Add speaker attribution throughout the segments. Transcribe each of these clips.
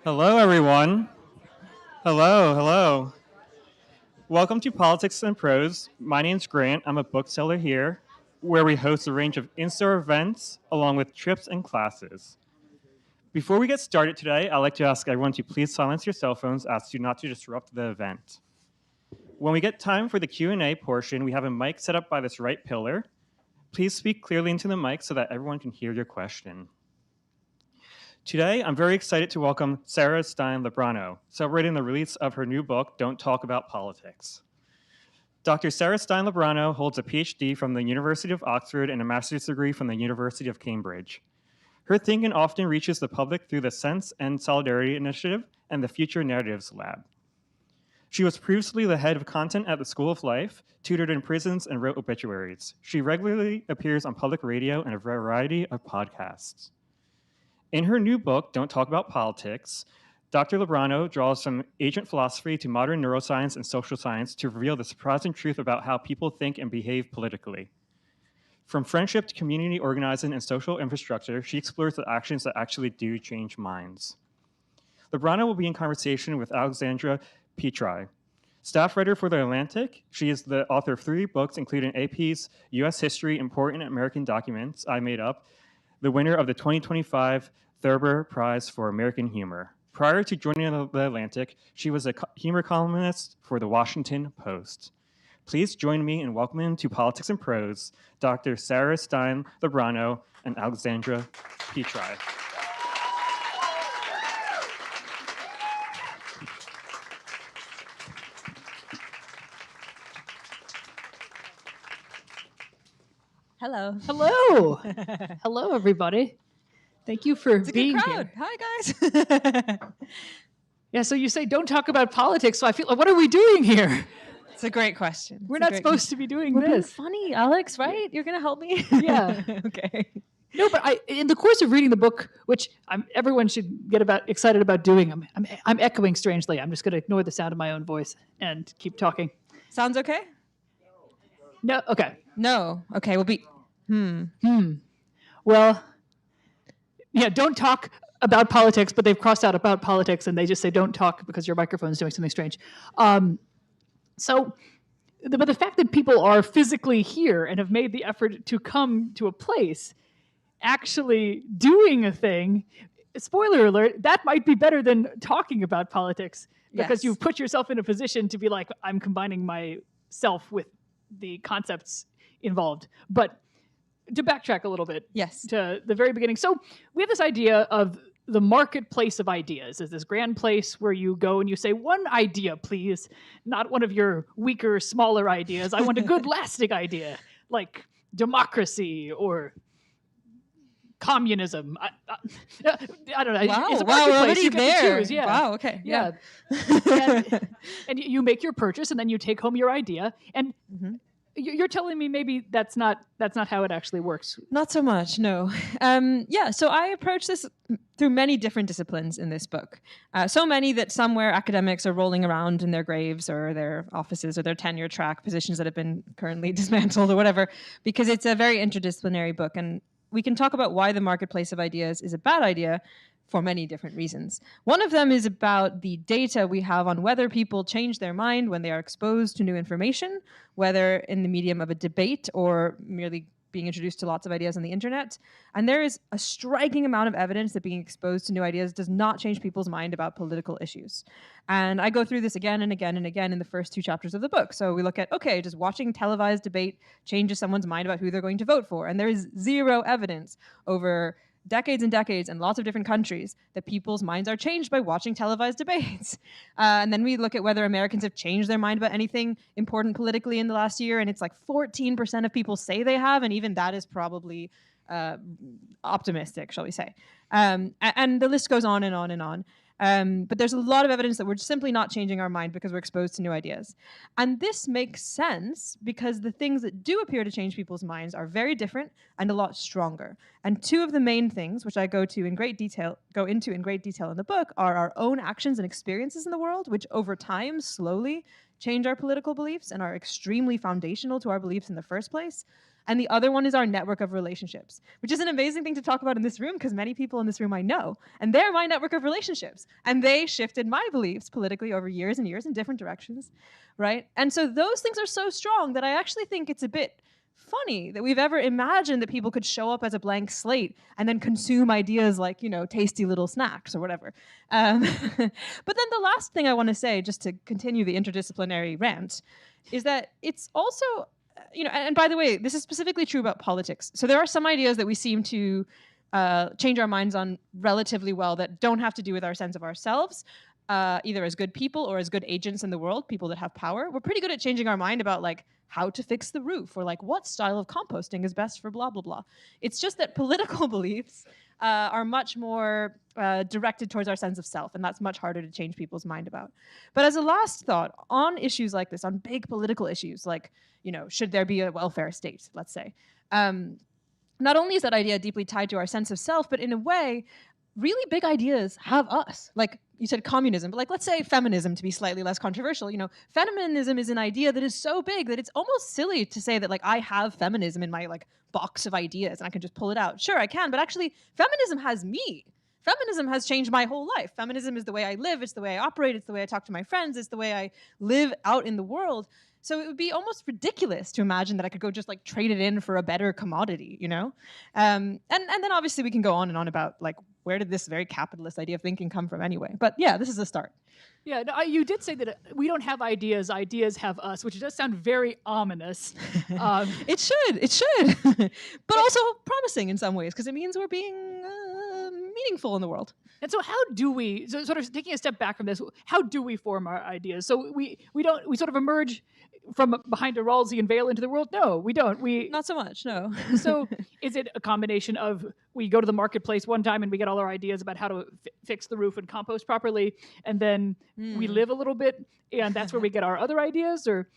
Speaker 1: Hello, everyone. Hello. Welcome to Politics and Prose. My name's Grant. I'm a bookseller here, where we host a range of in-store events along with trips and classes. Before we get started today, I'd like to ask everyone to please silence your cell phones as to not to disrupt the event. When we get time for the Q&A portion, we have a mic set up by this right pillar. Please speak clearly into the mic so that everyone can hear your question. Today, I'm very excited to welcome Sarah Stein Lubrano, celebrating the release of her new book, Don't Talk About Politics. Dr. Sarah Stein Lubrano holds a PhD from the University of Oxford and a master's degree from the University of Cambridge. Her thinking often reaches the public through the Sense and Solidarity Initiative and the Future Narratives Lab. She was previously the head of content at the School of Life, tutored in prisons, and wrote obituaries. She regularly appears on public radio and a variety of podcasts. In her new book, Don't Talk About Politics, Dr. Lubrano draws from ancient philosophy to modern neuroscience and social science to reveal the surprising truth about how people think and behave politically. From friendship to community organizing and social infrastructure, she explores the actions that actually do change minds. Lubrano will be in conversation with Alexandra Petri, staff writer for The Atlantic. She is the author of 3 books, including AP's U.S. History, Important American Documents, I Made Up, the winner of the 2025 Thurber Prize for American Humor. Prior to joining The Atlantic, she was a humor columnist for The Washington Post. Please join me in welcoming to Politics and Prose, Dr. Sarah Stein Lubrano and Alexandra Petri.
Speaker 2: Hello.
Speaker 3: Hello. Hello, everybody. Thank you for being here.
Speaker 2: Hi, guys.
Speaker 3: Yeah, so you say don't talk about politics, so I feel like, what are we doing here?
Speaker 2: It's a great question.
Speaker 3: We're not supposed to be doing
Speaker 2: We're being
Speaker 3: this.
Speaker 2: funny, Alex, right? You're going to help me?
Speaker 3: Yeah.
Speaker 2: Okay.
Speaker 3: No, but in the course of reading the book, which everyone should get excited about doing, I'm echoing strangely. I'm just going to ignore the sound of my own voice and keep talking.
Speaker 2: Sounds okay?
Speaker 3: No, okay.
Speaker 2: No. Okay, we'll be...
Speaker 3: Well, yeah, don't talk about politics, but they've crossed out about politics and they just say don't talk because your microphone's doing something strange. But the fact that people are physically here and have made the effort to come to a place actually doing a thing, spoiler alert, that might be better than talking about politics because you've put yourself in a position to be like, I'm combining myself with the concepts involved. But to backtrack a little bit to the very beginning. So we have this idea of the marketplace of ideas as this grand place where you go and you say, one idea, please, not one of your weaker, smaller ideas. I want a good, lasting idea, like democracy or communism. I don't know.
Speaker 2: Wow,
Speaker 3: it's a
Speaker 2: we're already
Speaker 3: you get
Speaker 2: there.
Speaker 3: to choose. Yeah.
Speaker 2: Wow, okay.
Speaker 3: Yeah. and you make your purchase and then you take home your idea. And you're telling me maybe that's not how it actually works.
Speaker 2: Not so much, no. So I approach this through many different disciplines in this book. So many that somewhere academics are rolling around in their graves or their offices or their tenure track positions that have been currently dismantled or whatever, because it's a very interdisciplinary book. And we can talk about why the marketplace of ideas is a bad idea for many different reasons. One of them is about the data we have on whether people change their mind when they are exposed to new information, whether in the medium of a debate or merely being introduced to lots of ideas on the internet. And there is a striking amount of evidence that being exposed to new ideas does not change people's mind about political issues. And I go through this again and again and again in the first 2 chapters of the book. So we look at, okay, does watching televised debate changes someone's mind about who they're going to vote for? And there is zero evidence over decades and decades and lots of different countries that people's minds are changed by watching televised debates. And then we look at whether Americans have changed their mind about anything important politically in the last year, and it's like 14% of people say they have, and even that is probably optimistic, shall we say. And the list goes on and on and on. But there's a lot of evidence that we're simply not changing our mind because we're exposed to new ideas. And this makes sense because the things that do appear to change people's minds are very different and a lot stronger. And 2 of the main things, which I go into in great detail in the book, are our own actions and experiences in the world, which over time slowly change our political beliefs and are extremely foundational to our beliefs in the first place. And the other one is our network of relationships, which is an amazing thing to talk about in this room because many people in this room I know, and they're my network of relationships. And they shifted my beliefs politically over years and years in different directions, right? And so those things are so strong that I actually think it's a bit funny that we've ever imagined that people could show up as a blank slate and then consume ideas like, tasty little snacks or whatever. But then the last thing I want to say, just to continue the interdisciplinary rant, is that it's also, and by the way, this is specifically true about politics. So there are some ideas that we seem to change our minds on relatively well that don't have to do with our sense of ourselves, either as good people or as good agents in the world, people that have power. We're pretty good at changing our mind about how to fix the roof or what style of composting is best for blah, blah, blah. It's just that political beliefs are much more directed towards our sense of self, and that's much harder to change people's mind about. But as a last thought, on issues like this, on big political issues, should there be a welfare state, let's say, not only is that idea deeply tied to our sense of self, but in a way, really big ideas have us. Like you said communism, but let's say feminism to be slightly less controversial. Feminism is an idea that is so big that it's almost silly to say that I have feminism in my box of ideas and I can just pull it out. Sure, I can, but actually feminism has me. Feminism has changed my whole life. Feminism is the way I live, it's the way I operate, it's the way I talk to my friends, it's the way I live out in the world. So it would be almost ridiculous to imagine that I could go just trade it in for a better commodity, And then obviously we can go on and on about where did this very capitalist idea of thinking come from anyway? But yeah, this is a start.
Speaker 3: Yeah, no, you did say that we don't have ideas, ideas have us, which does sound very ominous.
Speaker 2: It should, but also promising in some ways because it means we're being meaningful in the world.
Speaker 3: And so how do we, so sort of taking a step back from this, how do we form our ideas? So we sort of emerge from behind a Rawlsian veil into the world? No, we don't.
Speaker 2: Not so much, no.
Speaker 3: So is it a combination of we go to the marketplace one time and we get all our ideas about how to fix the roof and compost properly, and then we live a little bit, and that's where we get our other ideas? Or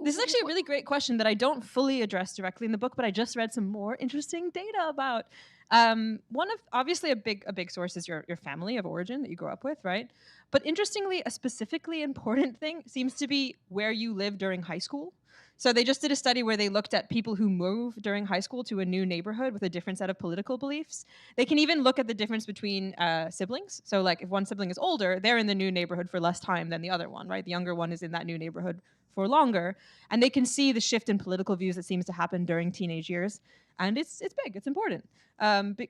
Speaker 2: this is actually a really great question that I don't fully address directly in the book, but I just read some more interesting data about. One of obviously a big source is your family of origin that you grow up with, right? But interestingly, a specifically important thing seems to be where you live during high school. So they just did a study where they looked at people who move during high school to a new neighborhood with a different set of political beliefs. They can even look at the difference between siblings. So if one sibling is older, they're in the new neighborhood for less time than the other one, right? The younger one is in that new neighborhood for longer. And they can see the shift in political views that seems to happen during teenage years. And it's big, it's important,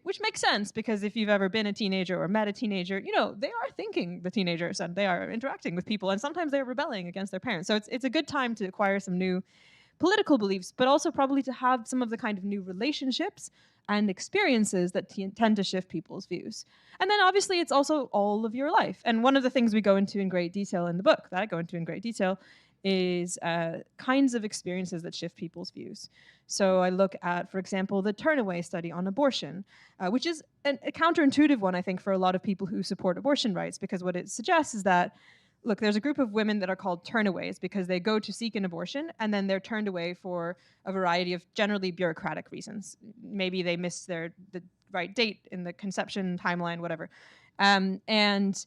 Speaker 2: which makes sense because if you've ever been a teenager or met a teenager, they are thinking, the teenagers, and they are interacting with people, and sometimes they're rebelling against their parents. So it's a good time to acquire some new political beliefs, but also probably to have some of the kind of new relationships and experiences that tend to shift people's views. And then obviously it's also all of your life. And one of the things we go into in great detail in the book, that I go into in great detail, is kinds of experiences that shift people's views. So I look at, for example, the Turnaway study on abortion, which is a counterintuitive one, I think, for a lot of people who support abortion rights, because what it suggests is that, look, there's a group of women that are called turnaways because they go to seek an abortion and then they're turned away for a variety of generally bureaucratic reasons. Maybe they missed the right date in the conception timeline, whatever. And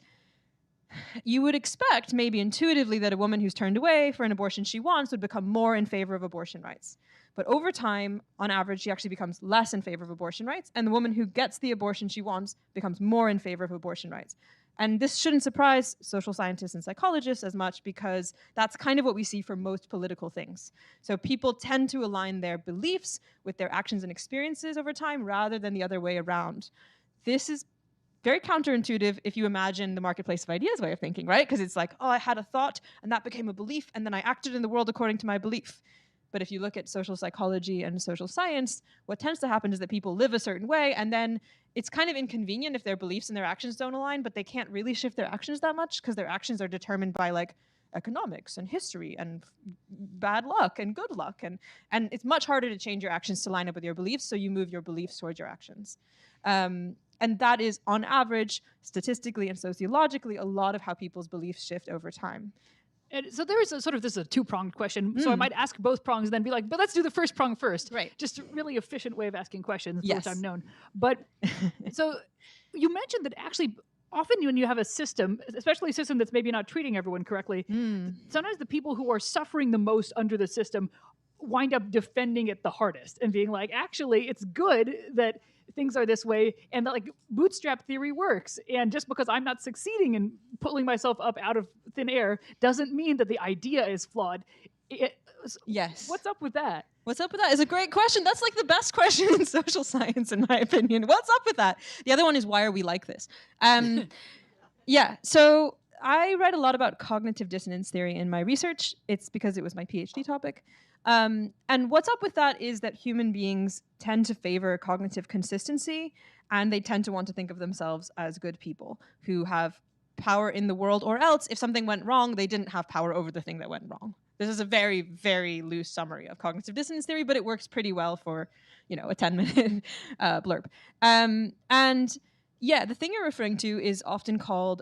Speaker 2: you would expect, maybe intuitively, that a woman who's turned away for an abortion she wants would become more in favor of abortion rights. But over time, on average, she actually becomes less in favor of abortion rights, and the woman who gets the abortion she wants becomes more in favor of abortion rights. And this shouldn't surprise social scientists and psychologists as much because that's kind of what we see for most political things. So people tend to align their beliefs with their actions and experiences over time rather than the other way around. This is very counterintuitive if you imagine the marketplace of ideas way of thinking, right? Because it's I had a thought and that became a belief and then I acted in the world according to my belief. But if you look at social psychology and social science, what tends to happen is that people live a certain way and then it's kind of inconvenient if their beliefs and their actions don't align, but they can't really shift their actions that much because their actions are determined by economics and history and bad luck and good luck. And it's much harder to change your actions to line up with your beliefs, so you move your beliefs towards your actions. And that is, on average, statistically and sociologically, a lot of how people's beliefs shift over time.
Speaker 3: And so there is this is a two-pronged question. So I might ask both prongs and then be like, but let's do the first prong first.
Speaker 2: Right.
Speaker 3: Just a really efficient way of asking questions,
Speaker 2: yes.
Speaker 3: Which I'm known. But so you mentioned that actually often when you have a system, especially a system that's maybe not treating everyone correctly, sometimes the people who are suffering the most under the system wind up defending it the hardest and being like, actually, it's good that things are this way and that like bootstrap theory works. And just because I'm not succeeding in pulling myself up out of thin air doesn't mean that the idea is flawed.
Speaker 2: Yes.
Speaker 3: What's up with that?
Speaker 2: What's up with that is a great question. That's like the best question in social science, in my opinion. What's up with that? The other one is, why are we like this? Yeah, so I read a lot about cognitive dissonance theory in my research. It's because it was my PhD topic. And what's up with that is that human beings tend to favor cognitive consistency, and they tend to want to think of themselves as good people who have power in the world, or else if something went wrong, they didn't have power over the thing that went wrong. This is a very, very loose summary of cognitive dissonance theory, but it works pretty well for, a 10-minute blurb. And yeah, the thing you're referring to is often called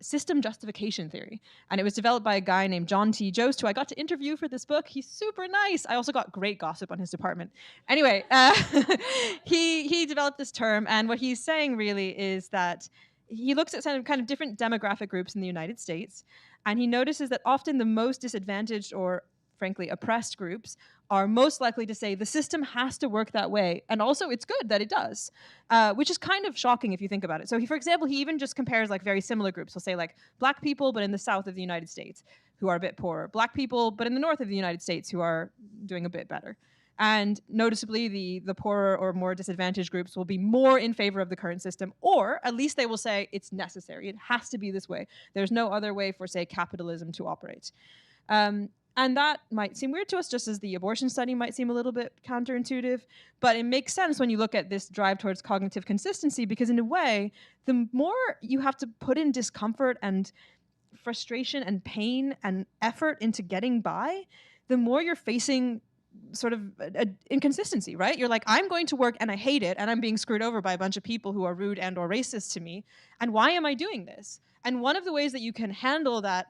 Speaker 2: system justification theory. And it was developed by a guy named John T. Jost, who I got to interview for this book. He's super nice. I also got great gossip on his department. Anyway, he developed this term, and what he's saying really is that he looks at kind of different demographic groups in the United States, and he notices that often the most disadvantaged or frankly oppressed groups are most likely to say the system has to work that way, and also it's good that it does, which is kind of shocking if you think about it. So for example, he even just compares like very similar groups. He'll say like black people but in the south of the United States who are a bit poorer, black people but in the north of the United States who are doing a bit better. And noticeably, the poorer or more disadvantaged groups will be more in favor of the current system, or at least they will say it's necessary. It has to be this way. There's no other way for, say, capitalism to operate. And that might seem weird to us, just as the abortion study might seem a little bit counterintuitive. But it makes sense when you look at this drive towards cognitive consistency, because in a way, the more you have to put in discomfort and frustration and pain and effort into getting by, the more you're facing sort of inconsistency, right? You're like, I'm going to work and I hate it, and I'm being screwed over by a bunch of people who are rude and or racist to me. And why am I doing this? And one of the ways that you can handle that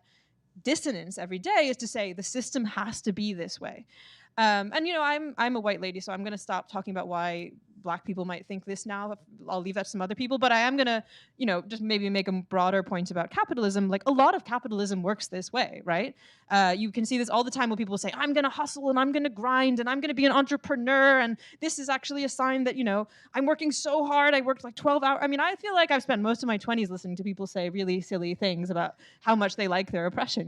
Speaker 2: dissonance every day is to say the system has to be this way. And I'm a white lady, so I'm going to stop talking about why Black people might think this now. I'll leave that to some other people, but I am going to, just maybe make a broader point about capitalism. Like, a lot of capitalism works this way, right? You can see this all the time when people say, I'm going to hustle and I'm going to grind and I'm going to be an entrepreneur. And this is actually a sign that, I'm working so hard. I worked like 12 hours. I mean, I feel like I've spent most of my 20s listening to people say really silly things about how much they like their oppression,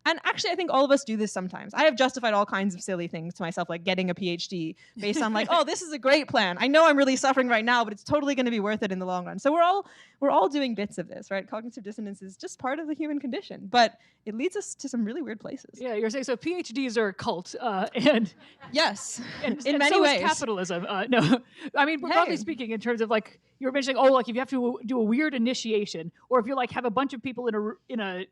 Speaker 2: And actually, I think all of us do this sometimes. I have justified all kinds of silly things to myself, like getting a PhD based on like, oh, this is a great plan. I know I'm really suffering right now, but it's totally going to be worth it in the long run. So we're all doing bits of this, right? Cognitive dissonance is just part of the human condition, but it leads us to some really weird places.
Speaker 3: Yeah, you're saying so PhDs are a cult, and
Speaker 2: yes,
Speaker 3: in
Speaker 2: many
Speaker 3: so
Speaker 2: ways.
Speaker 3: Is capitalism. No, I mean, broadly speaking, in terms of like you were mentioning, like if you have to do a weird initiation, or if you like have a bunch of people in a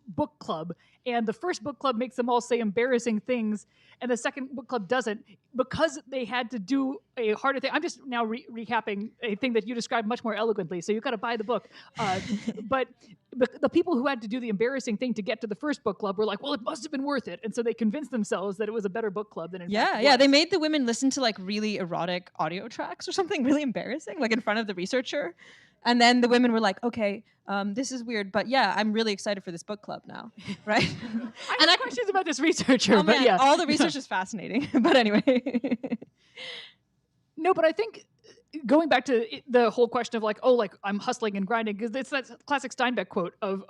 Speaker 3: book club, and the first book club makes them all say embarrassing things, and the second book club doesn't, because they had to do a harder thing. I'm just now recapping a thing that you described much more eloquently, so you've got to buy the book. But the people who had to do the embarrassing thing to get to the first book club were like, well, it must have been worth it, and so they convinced themselves that it was a better book club than in fact it was.
Speaker 2: They made the women listen to like really erotic audio tracks or something really embarrassing, like in front of the researcher. And then the women were like, okay, this is weird, but yeah, I'm really excited for this book club now, right?
Speaker 3: I have questions about this researcher, but yeah.
Speaker 2: All the research is fascinating, but anyway.
Speaker 3: No, but I think going back to the whole question of like, I'm hustling and grinding, because it's that classic Steinbeck quote of,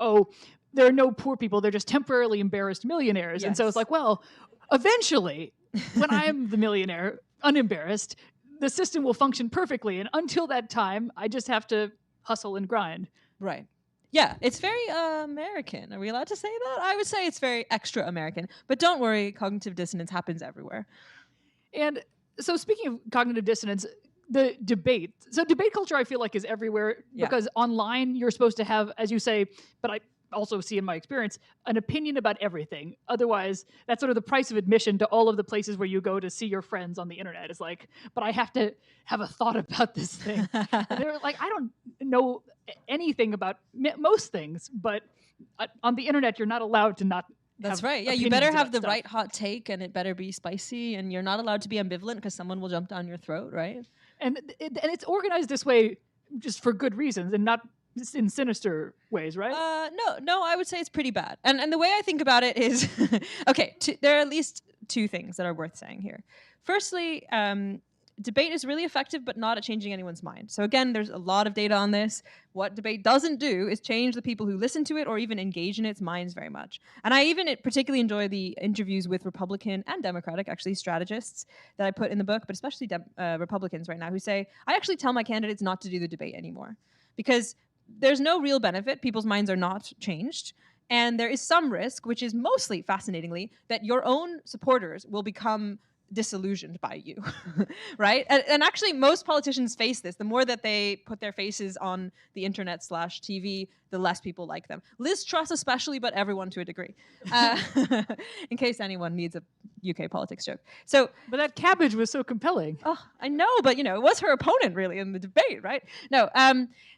Speaker 3: there are no poor people, they're just temporarily embarrassed millionaires. Yes. And so it's like, well, eventually, when I'm the millionaire, unembarrassed, the system will function perfectly. And until that time, I just have to hustle and grind.
Speaker 2: Right. Yeah, it's very American. Are we allowed to say that? I would say it's very extra American. But don't worry, cognitive dissonance happens everywhere.
Speaker 3: And so speaking of cognitive dissonance, the debate. So debate culture, I feel like, is everywhere because online you're supposed to have, as you say, but I also see in my experience, an opinion about everything. Otherwise, that's sort of the price of admission to all of the places where you go to see your friends on the internet. It's like, but I have to have a thought about this thing. And they're like, I don't know anything about most things, but on the internet, you're not allowed to not.
Speaker 2: That's right. Yeah, you better have the right hot take, and it better be spicy, and you're not allowed to be ambivalent because someone will jump down your throat, right?
Speaker 3: And it's organized this way just for good reasons, and not in sinister ways, right?
Speaker 2: No, I would say it's pretty bad. And the way I think about it is, okay, there are at least two things that are worth saying here. Firstly, debate is really effective, but not at changing anyone's mind. So again, there's a lot of data on this. What debate doesn't do is change the people who listen to it or even engage in its minds very much. And I even particularly enjoy the interviews with Republican and Democratic, actually, strategists that I put in the book, but especially Republicans right now, who say, I actually tell my candidates not to do the debate anymore because there's no real benefit. People's minds are not changed. And there is some risk, which is mostly, fascinatingly, that your own supporters will become disillusioned by you, right? And actually, most politicians face this. The more that they put their faces on the internet / TV, the less people like them. Liz Truss especially, but everyone to a degree. In case anyone needs a UK politics joke. So,
Speaker 3: but that cabbage was so compelling.
Speaker 2: Oh, I know, but it was her opponent really in the debate, right? No,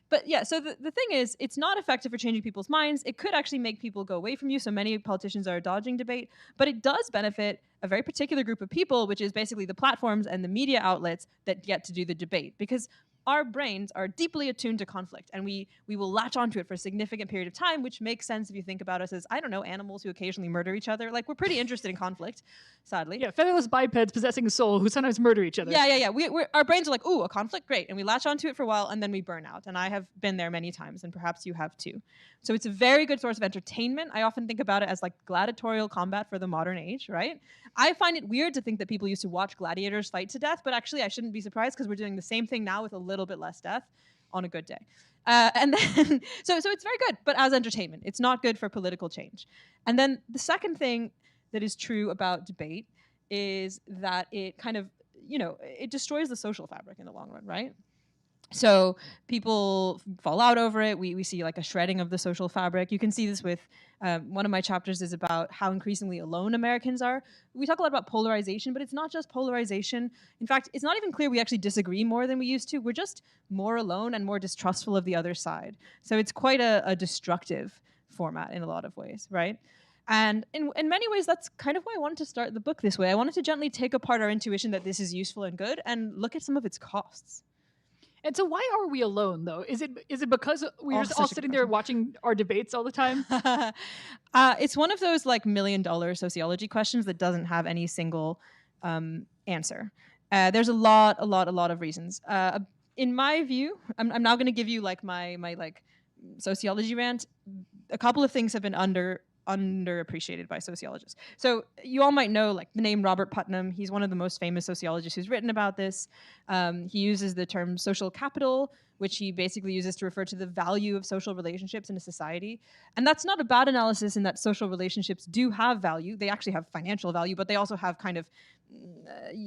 Speaker 2: but yeah, so the thing is, it's not effective for changing people's minds. It could actually make people go away from you. So many politicians are dodging debate, but it does benefit a very particular group of people, which is basically the platforms and the media outlets that get to do the debate. Because our brains are deeply attuned to conflict, and we will latch onto it for a significant period of time, which makes sense if you think about us as, I don't know, animals who occasionally murder each other. Like, we're pretty interested in conflict, sadly.
Speaker 3: Yeah, featherless bipeds possessing a soul who sometimes murder each other.
Speaker 2: Yeah. Our brains are like, ooh, a conflict, great. And we latch onto it for a while, and then we burn out. And I have been there many times, and perhaps you have too. So it's a very good source of entertainment. I often think about it as like gladiatorial combat for the modern age, right? I find it weird to think that people used to watch gladiators fight to death, but actually I shouldn't be surprised because we're doing the same thing now with a little bit less death on a good day. And then, so it's very good, but as entertainment. It's not good for political change. And then the second thing that is true about debate is that it kind of, it destroys the social fabric in the long run, right? So people fall out over it. We see like a shredding of the social fabric. You can see this with one of my chapters is about how increasingly alone Americans are. We talk a lot about polarization, but it's not just polarization. In fact, it's not even clear we actually disagree more than we used to. We're just more alone and more distrustful of the other side. So it's quite a destructive format in a lot of ways, right? And in many ways, that's kind of why I wanted to start the book this way. I wanted to gently take apart our intuition that this is useful and good and look at some of its costs.
Speaker 3: And so why are we alone, though? Is it because we're just all sitting there watching our debates all the time?
Speaker 2: It's one of those like $1 million sociology questions that doesn't have any single answer. There's a lot of reasons. In my view, I'm now going to give you like my like sociology rant. A couple of things have been underappreciated by sociologists. So you all might know like the name Robert Putnam. He's one of the most famous sociologists who's written about this. He uses the term social capital, which he basically uses to refer to the value of social relationships in a society. And that's not a bad analysis in that social relationships do have value. They actually have financial value, but they also have kind of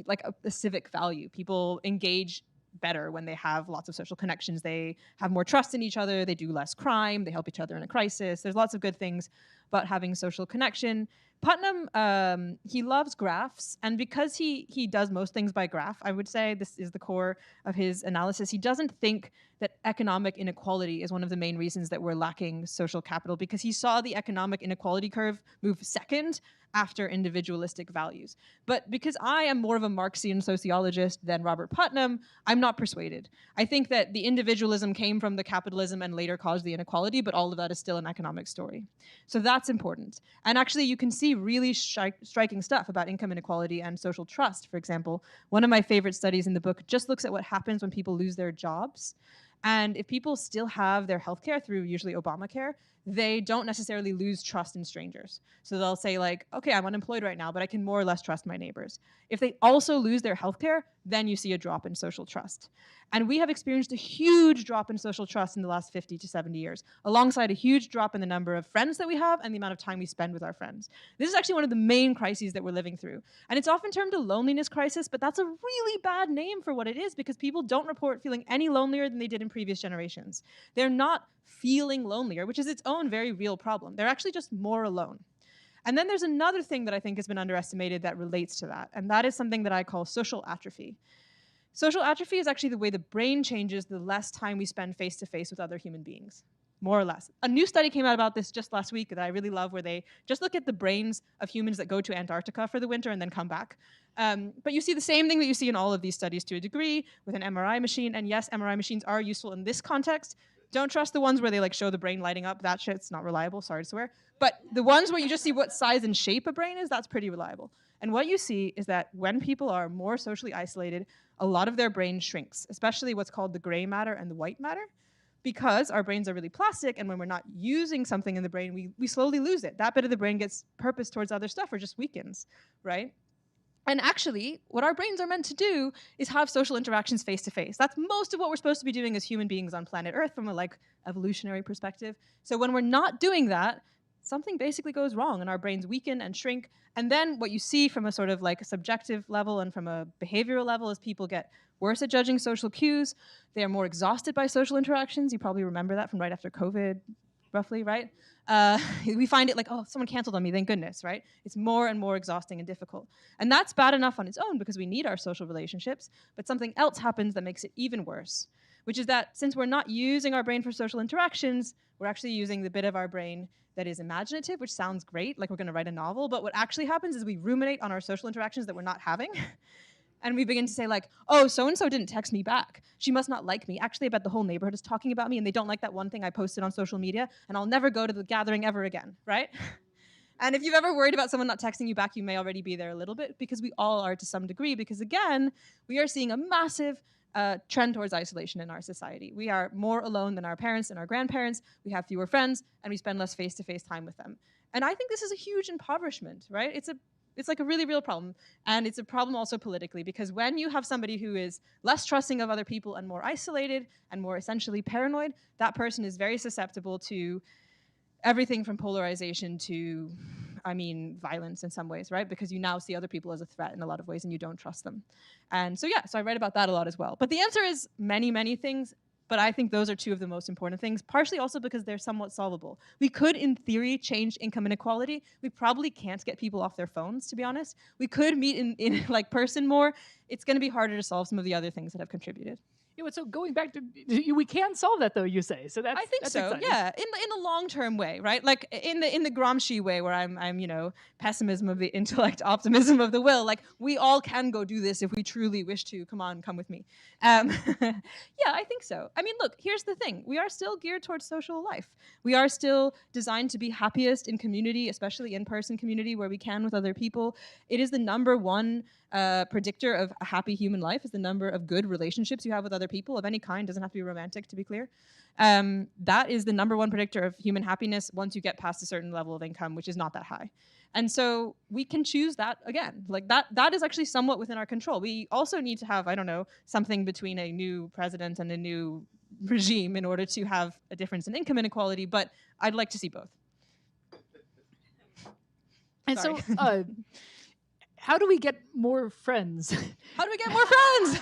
Speaker 2: like a civic value. People engage better when they have lots of social connections. They have more trust in each other. They do less crime. They help each other in a crisis. There's lots of good things about having social connection. Putnam, he loves graphs, and because he does most things by graph, I would say this is the core of his analysis. He doesn't think that economic inequality is one of the main reasons that we're lacking social capital, because he saw the economic inequality curve move second after individualistic values. But because I am more of a Marxian sociologist than Robert Putnam, I'm not persuaded. I think that the individualism came from the capitalism and later caused the inequality, but all of that is still an economic story. So that's important. And actually, you can see really striking stuff about income inequality and social trust. For example, one of my favorite studies in the book just looks at what happens when people lose their jobs. And if people still have their healthcare through usually Obamacare, they don't necessarily lose trust in strangers. So they'll say like, okay, I'm unemployed right now, but I can more or less trust my neighbors. If they also lose their healthcare, then you see a drop in social trust. And we have experienced a huge drop in social trust in the last 50 to 70 years, alongside a huge drop in the number of friends that we have and the amount of time we spend with our friends. This is actually one of the main crises that we're living through. And it's often termed a loneliness crisis, but that's a really bad name for what it is, because people don't report feeling any lonelier than they did in previous generations. They're not feeling lonelier, which is its own very real problem. They're actually just more alone. And then there's another thing that I think has been underestimated that relates to that, and that is something that I call social atrophy. Social atrophy is actually the way the brain changes the less time we spend face-to-face with other human beings, more or less. A new study came out about this just last week that I really love, where they just look at the brains of humans that go to Antarctica for the winter and then come back. But you see the same thing that you see in all of these studies to a degree with an MRI machine. And yes, MRI machines are useful in this context. Don't trust the ones where they like show the brain lighting up. That shit's not reliable. Sorry to swear. But the ones where you just see what size and shape a brain is, that's pretty reliable. And what you see is that when people are more socially isolated, a lot of their brain shrinks, especially what's called the gray matter and the white matter, because our brains are really plastic, and when we're not using something in the brain, we slowly lose it. That bit of the brain gets purposed towards other stuff or just weakens, right? And actually, what our brains are meant to do is have social interactions face to face. That's most of what we're supposed to be doing as human beings on planet Earth from a like evolutionary perspective. So when we're not doing that, something basically goes wrong and our brains weaken and shrink. And then what you see from a sort of like a subjective level and from a behavioral level is people get worse at judging social cues. They are more exhausted by social interactions. You probably remember that from right after COVID, roughly, right? We find it like, oh, someone canceled on me, thank goodness, right? It's more and more exhausting and difficult. And that's bad enough on its own because we need our social relationships, but something else happens that makes it even worse, which is that since we're not using our brain for social interactions, we're actually using the bit of our brain that is imaginative, which sounds great, like we're gonna write a novel, but what actually happens is we ruminate on our social interactions that we're not having. And we begin to say like, oh, so-and-so didn't text me back. She must not like me. Actually, I bet the whole neighborhood is talking about me and they don't like that one thing I posted on social media and I'll never go to the gathering ever again, right? And if you've ever worried about someone not texting you back, you may already be there a little bit because we all are to some degree because again, we are seeing a massive trend towards isolation in our society. We are more alone than our parents and our grandparents. We have fewer friends and we spend less face-to-face time with them. And I think this is a huge impoverishment, right? It's like a really real problem. And it's a problem also politically because when you have somebody who is less trusting of other people and more isolated and more essentially paranoid, that person is very susceptible to everything from polarization to, violence in some ways, right? Because you now see other people as a threat in a lot of ways and you don't trust them. And so I write about that a lot as well. But the answer is many, many things. But I think those are two of the most important things, partially also because they're somewhat solvable. We could, in theory, change income inequality. We probably can't get people off their phones, to be honest. We could meet in like person more. It's going to be harder to solve some of the other things that have contributed.
Speaker 3: Yeah, so going back to, we can solve that though, you say. So that's
Speaker 2: I think
Speaker 3: that's
Speaker 2: so.
Speaker 3: exciting.
Speaker 2: Yeah, in a long-term way, right? Like in the Gramsci way, where I'm pessimism of the intellect, optimism of the will. Like we all can go do this if we truly wish to. Come on, come with me. Yeah, I think so. I mean, look, here's the thing: we are still geared towards social life. We are still designed to be happiest in community, especially in-person community, where we can with other people. It is the number one predictor of a happy human life is the number of good relationships you have with other people of any kind. Doesn't have to be romantic, to be clear. That is the number one predictor of human happiness once you get past a certain level of income, which is not that high. And so we can choose that again. Like that is actually somewhat within our control. We also need to have, something between a new president and a new regime in order to have a difference in income inequality, but I'd like to see both.
Speaker 3: And
Speaker 2: Sorry.
Speaker 3: so how do we get more friends?
Speaker 2: How do we get more friends?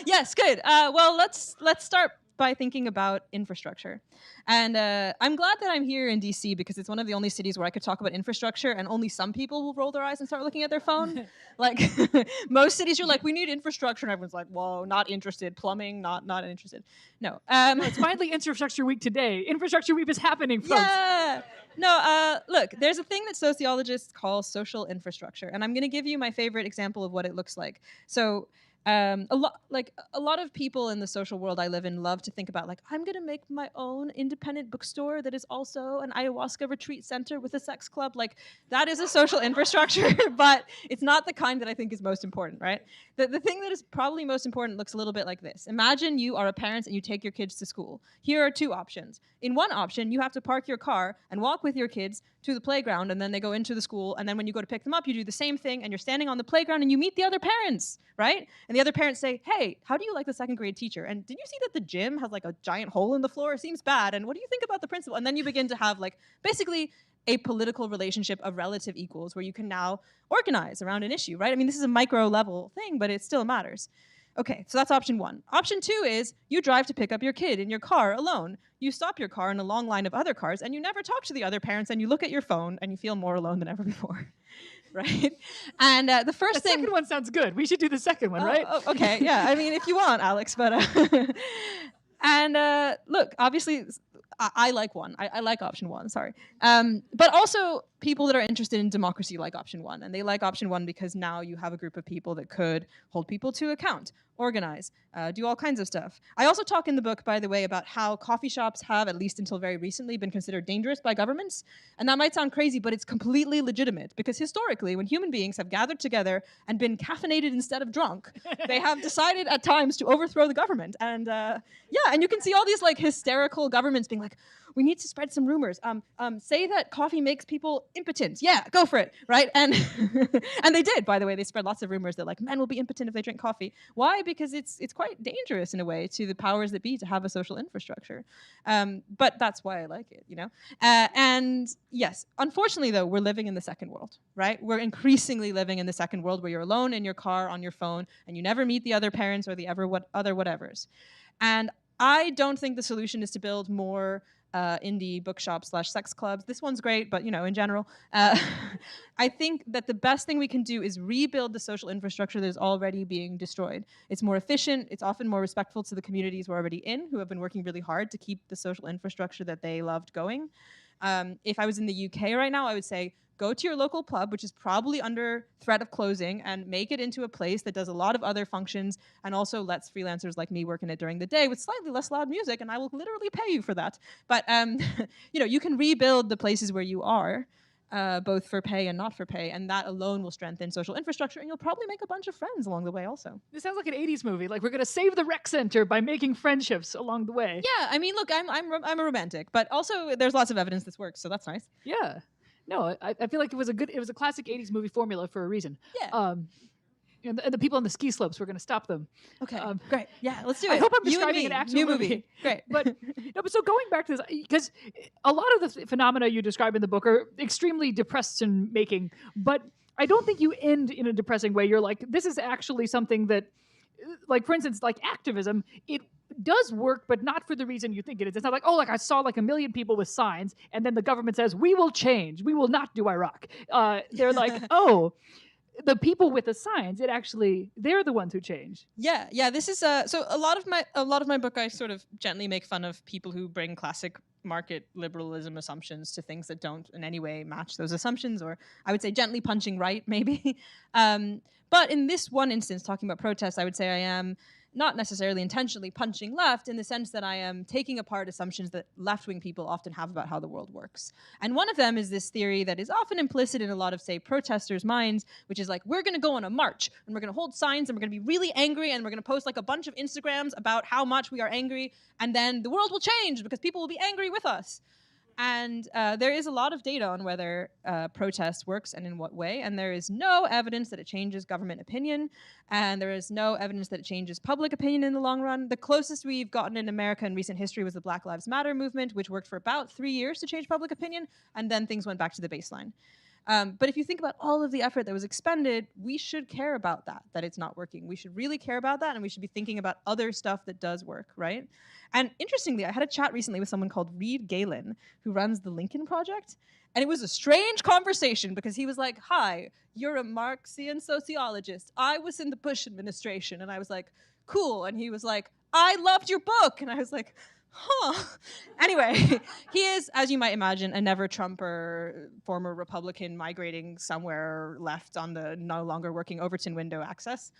Speaker 2: Yes, good. Well, let's start by thinking about infrastructure. And I'm glad that I'm here in DC because it's one of the only cities where I could talk about infrastructure and only some people will roll their eyes and start looking at their phone. Like most cities, you're like, we need infrastructure. And everyone's like, whoa, not interested. Plumbing, not interested. No.
Speaker 3: It's finally Infrastructure Week today. Infrastructure Week is happening, folks.
Speaker 2: Yeah. No, look, there's a thing that sociologists call social infrastructure. And I'm going to give you my favorite example of what it looks like. So a lot of people in the social world I live in love to think about like, I'm going to make my own independent bookstore that is also an ayahuasca retreat center with a sex club. Like that is a social infrastructure, but it's not the kind that I think is most important, right? The thing that is probably most important looks a little bit like this. Imagine you are a parent and you take your kids to school. Here are two options. In one option, you have to park your car and walk with your kids to the playground and then they go into the school. And then when you go to pick them up, you do the same thing and you're standing on the playground and you meet the other parents, right? And the other parents say, hey, how do you like the second grade teacher? And did you see that the gym has like a giant hole in the floor? It seems bad. And what do you think about the principal? And then you begin to have like basically a political relationship of relative equals where you can now organize around an issue, right? I mean, this is a micro level thing, but it still matters. Okay, so that's option one. Option two is you drive to pick up your kid in your car alone. You stop your car in a long line of other cars and you never talk to the other parents and you look at your phone and you feel more alone than ever before. Right? And the first thing...
Speaker 3: The second one sounds good. We should do the second one, right?
Speaker 2: Oh, okay, yeah. I mean, if you want, Alex, but... And look, obviously, I like one. I like option one, sorry. But also, people that are interested in democracy like option one, and they like option one because now you have a group of people that could hold people to account, organize, do all kinds of stuff. I also talk in the book, by the way, about how coffee shops have, at least until very recently, been considered dangerous by governments. And that might sound crazy, but it's completely legitimate, because historically, when human beings have gathered together and been caffeinated instead of drunk, they have decided at times to overthrow the government. And and you can see all these like hysterical governments being like, we need to spread some rumors. Say that coffee makes people impotent. Yeah, go for it, right? And and they did, by the way. They spread lots of rumors that like men will be impotent if they drink coffee. Why? Because it's quite dangerous in a way to the powers that be to have a social infrastructure. But that's why I like it, you know? And yes, unfortunately though, we're living in the second world, right? We're increasingly living in the second world where you're alone in your car on your phone and you never meet the other parents or the other whatevers. And I don't think the solution is to build more indie bookshops / sex clubs. This one's great, but you know, in general, I think that the best thing we can do is rebuild the social infrastructure that is already being destroyed. It's more efficient. It's often more respectful to the communities we're already in, who have been working really hard to keep the social infrastructure that they loved going. If I was in the UK right now, I would say, go to your local pub, which is probably under threat of closing, and make it into a place that does a lot of other functions and also lets freelancers like me work in it during the day with slightly less loud music, and I will literally pay you for that. But you know, you can rebuild the places where you are, both for pay and not for pay, and that alone will strengthen social infrastructure, and you'll probably make a bunch of friends along the way also.
Speaker 3: This sounds like an 80s movie. Like, we're going to save the rec center by making friendships along the way.
Speaker 2: Yeah, I mean, look, I'm a romantic, but also there's lots of evidence this works, so that's nice.
Speaker 3: Yeah. No, I feel like it was a classic 80s movie formula for a reason.
Speaker 2: Yeah.
Speaker 3: And the people on the ski slopes were going to stop them.
Speaker 2: Okay, great. Yeah, let's do it.
Speaker 3: I hope I'm
Speaker 2: You and
Speaker 3: describing
Speaker 2: me,
Speaker 3: an actual
Speaker 2: new movie. Great.
Speaker 3: But so going back to this, because a lot of the phenomena you describe in the book are extremely depressing making, but I don't think you end in a depressing way. You're like, this is actually something that, like, for instance, like activism, it does work, but not for the reason you think it is. It's not like, oh, like I saw like a million people with signs, and then the government says, we will change. We will not do Iraq. They're like, oh, the people with the signs, they're the ones who change.
Speaker 2: Yeah. This is so a lot of my book, I sort of gently make fun of people who bring classic market liberalism assumptions to things that don't in any way match those assumptions, or I would say gently punching right, maybe. But in this one instance, talking about protests, I would say I am not necessarily intentionally punching left, in the sense that I am taking apart assumptions that left-wing people often have about how the world works. And one of them is this theory that is often implicit in a lot of, say, protesters' minds, which is like, we're going to go on a march, and we're going to hold signs, and we're going to be really angry, and we're going to post like a bunch of Instagrams about how much we are angry, and then the world will change because people will be angry with us. And there is a lot of data on whether protest works and in what way, and there is no evidence that it changes government opinion, and there is no evidence that it changes public opinion in the long run. The closest we've gotten in America in recent history was the Black Lives Matter movement, which worked for about 3 years to change public opinion, and then things went back to the baseline. But if you think about all of the effort that was expended, we should care about that it's not working. We should really care about that, and we should be thinking about other stuff that does work, right? And interestingly, I had a chat recently with someone called Reed Galen, who runs the Lincoln Project, and it was a strange conversation because he was like, hi, you're a Marxian sociologist. I was in the Bush administration. And I was like, cool. And he was like, I loved your book. And I was like, huh. Anyway, he is, as you might imagine, a never Trumper, former Republican migrating somewhere left on the no longer working Overton window access.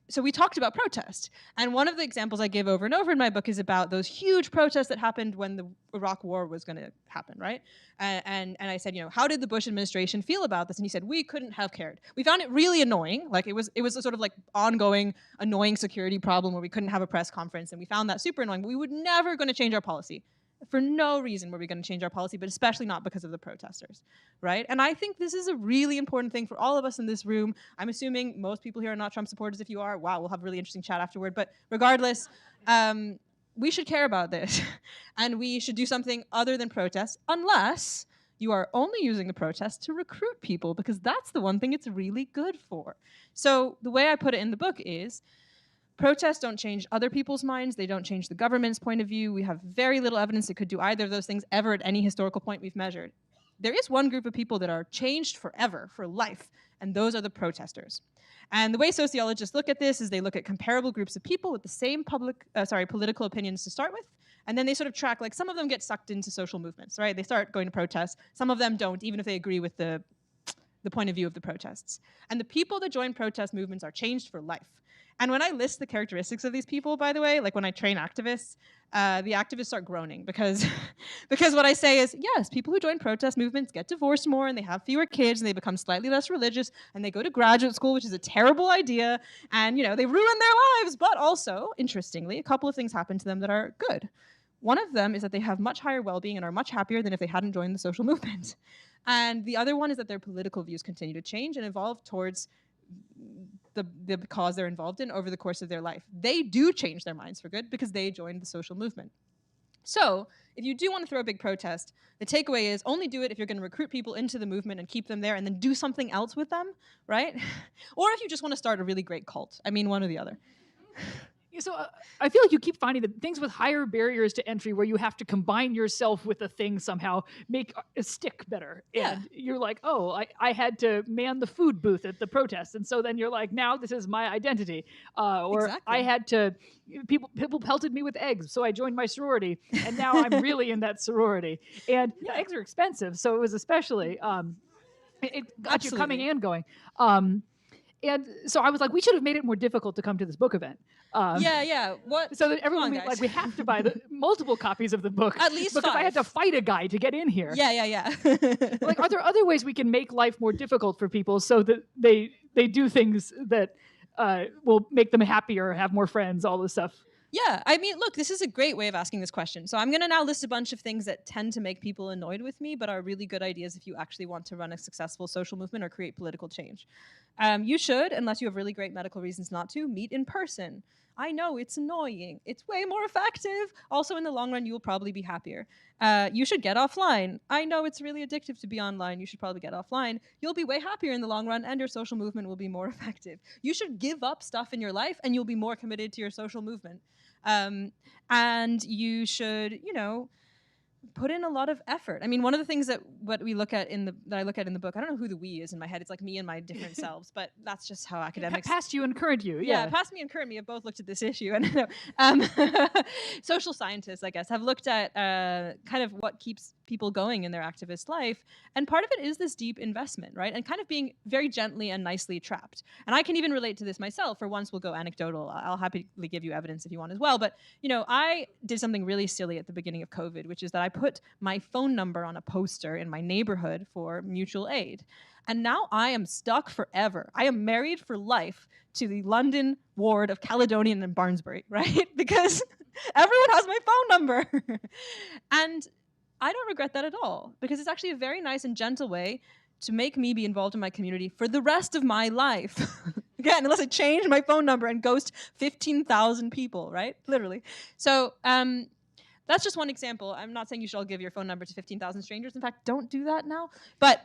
Speaker 2: So we talked about protest. And one of the examples I give over and over in my book is about those huge protests that happened when the Iraq war was going to happen, right? And I said, how did the Bush administration feel about this? And he said, we couldn't have cared. We found it really annoying. Like it was a sort of like ongoing, annoying security problem where we couldn't have a press conference. And we found that super annoying. But we were never going to change our policy. For no reason were we going to change our policy, but especially not because of the protesters, right? And I think this is a really important thing for all of us in this room. I'm assuming most people here are not Trump supporters. If you are, wow, we'll have a really interesting chat afterward. But regardless, we should care about this. And we should do something other than protest, unless you are only using the protest to recruit people, because that's the one thing it's really good for. So the way I put it in the book is, protests don't change other people's minds. They don't change the government's point of view. We have very little evidence it could do either of those things ever at any historical point we've measured. There is one group of people that are changed forever, for life, and those are the protesters. And the way sociologists look at this is they look at comparable groups of people with the same political opinions to start with, And then they sort of track, like some of them get sucked into social movements, right? They start going to protests. Some of them don't, even if they agree with the point of view of the protests. And the people that join protest movements are changed for life. And when I list the characteristics of these people, by the way, like when I train activists, the activists start groaning because what I say is, yes, people who join protest movements get divorced more and they have fewer kids and they become slightly less religious and they go to graduate school, which is a terrible idea. And, they ruin their lives. But also, interestingly, a couple of things happen to them that are good. One of them is that they have much higher well-being and are much happier than if they hadn't joined the social movement. And the other one is that their political views continue to change and evolve towards the cause they're involved in over the course of their life. They do change their minds for good because they joined the social movement. So if you do want to throw a big protest, the takeaway is only do it if you're going to recruit people into the movement and keep them there and then do something else with them, right? Or if you just want to start a really great cult. I mean, one or the other.
Speaker 3: So I feel like you keep finding that things with higher barriers to entry where you have to combine yourself with a thing somehow make a stick better.
Speaker 2: Yeah.
Speaker 3: And you're like, oh, I had to man the food booth at the protest. And so then you're like, now this is my identity. Or
Speaker 2: Exactly.
Speaker 3: I had to, people pelted me with eggs, so I joined my sorority. And now I'm really in that sorority. And eggs are expensive, so it was especially, it got you coming and going. And so I was like, we should have made it more difficult to come to this book event.
Speaker 2: What?
Speaker 3: So that everyone would be like, we have to buy the multiple copies of the book.
Speaker 2: At least
Speaker 3: because
Speaker 2: 5.
Speaker 3: I had to fight a guy to get in here.
Speaker 2: Yeah.
Speaker 3: Like, are there other ways we can make life more difficult for people so that they do things that will make them happier, have more friends, all this stuff?
Speaker 2: Yeah, I mean, look, this is a great way of asking this question. So I'm going to now list a bunch of things that tend to make people annoyed with me, but are really good ideas if you actually want to run a successful social movement or create political change. You should, unless you have really great medical reasons not to, meet in person. I know it's annoying. It's way more effective. Also, in the long run, you will probably be happier. You should get offline. I know it's really addictive to be online. You should probably get offline. You'll be way happier in the long run, and your social movement will be more effective. You should give up stuff in your life, and you'll be more committed to your social movement. And you should, put in a lot of effort. I mean, one of the things that I look at in the book, I don't know who the we is in my head. It's like me and my different selves, but that's just how academics.
Speaker 3: Past you and current you. Yeah.
Speaker 2: Past me and current me have both looked at this issue. And social scientists, I guess, have looked at kind of what keeps people going in their activist life. And part of it is this deep investment, right? And kind of being very gently and nicely trapped. And I can even relate to this myself. For once, we'll go anecdotal. I'll happily give you evidence if you want as well. But, I did something really silly at the beginning of COVID, which is that I put my phone number on a poster in my neighborhood for mutual aid. And now I am stuck forever. I am married for life to the London ward of Caledonian and Barnsbury, right? Because everyone has my phone number. And I don't regret that at all, because it's actually a very nice and gentle way to make me be involved in my community for the rest of my life. Again, unless I change my phone number and ghost 15,000 people, right? Literally. So that's just one example. I'm not saying you should all give your phone number to 15,000 strangers. In fact, don't do that now. But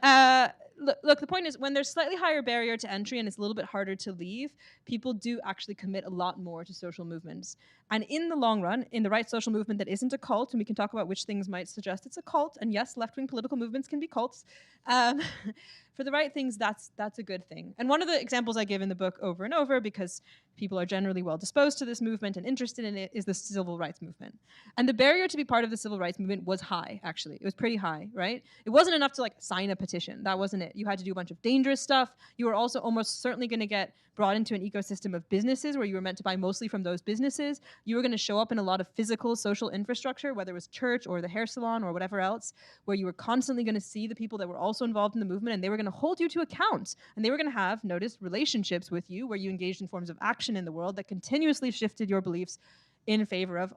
Speaker 2: look, the point is, when there's slightly higher barrier to entry and it's a little bit harder to leave, people do actually commit a lot more to social movements. And in the long run, in the right social movement that isn't a cult, and we can talk about which things might suggest it's a cult, and yes, left-wing political movements can be cults, for the right things, that's a good thing. And one of the examples I give in the book over and over, because people are generally well disposed to this movement and interested in it, is the civil rights movement. And the barrier to be part of the civil rights movement was high, actually. It was pretty high, right? It wasn't enough to sign a petition. That wasn't it. You had to do a bunch of dangerous stuff. You were also almost certainly going to get brought into an ecosystem of businesses where you were meant to buy mostly from those businesses. You were going to show up in a lot of physical social infrastructure, whether it was church or the hair salon or whatever else, where you were constantly going to see the people that were also involved in the movement, and they were going to hold you to account. And they were going to have, notice, relationships with you where you engaged in forms of action in the world that continuously shifted your beliefs in favor of,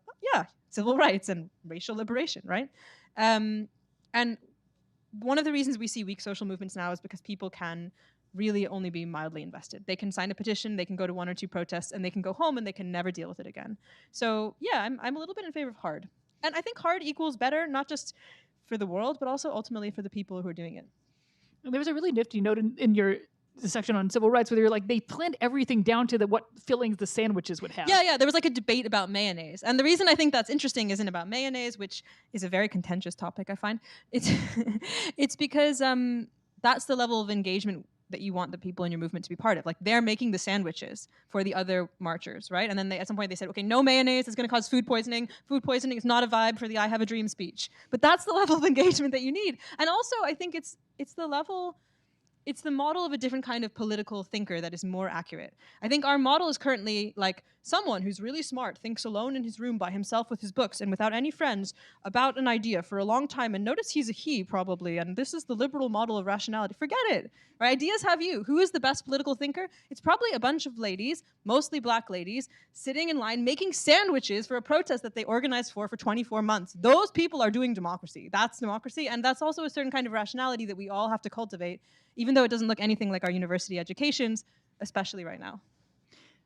Speaker 2: civil rights and racial liberation, right? And one of the reasons we see weak social movements now is because people can really only be mildly invested. They can sign a petition, they can go to 1 or 2 protests, and they can go home and they can never deal with it again. So I'm a little bit in favor of hard. And I think hard equals better, not just for the world, but also ultimately for the people who are doing it.
Speaker 3: There was a really nifty note in your section on civil rights where you're like, they planned everything down to what fillings the sandwiches would have.
Speaker 2: Yeah, there was a debate about mayonnaise. And the reason I think that's interesting isn't about mayonnaise, which is a very contentious topic, I find. It's because that's the level of engagement that you want the people in your movement to be part of. Like they're making the sandwiches for the other marchers, right? And then at some point they said, okay, no mayonnaise, it's going to cause food poisoning. Food poisoning is not a vibe for the I Have a Dream speech. But that's the level of engagement that you need. And also I think it's the level, it's the model of a different kind of political thinker that is more accurate. I think our model is currently like someone who's really smart thinks alone in his room by himself with his books and without any friends about an idea for a long time. And notice he's a he probably, and this is the liberal model of rationality. Forget it. Right? Ideas have you. Who is the best political thinker? It's probably a bunch of ladies, mostly black ladies, sitting in line making sandwiches for a protest that they organized for 24 months. Those people are doing democracy. That's democracy. And that's also a certain kind of rationality that we all have to cultivate, even though it doesn't look anything like our university educations, especially right now.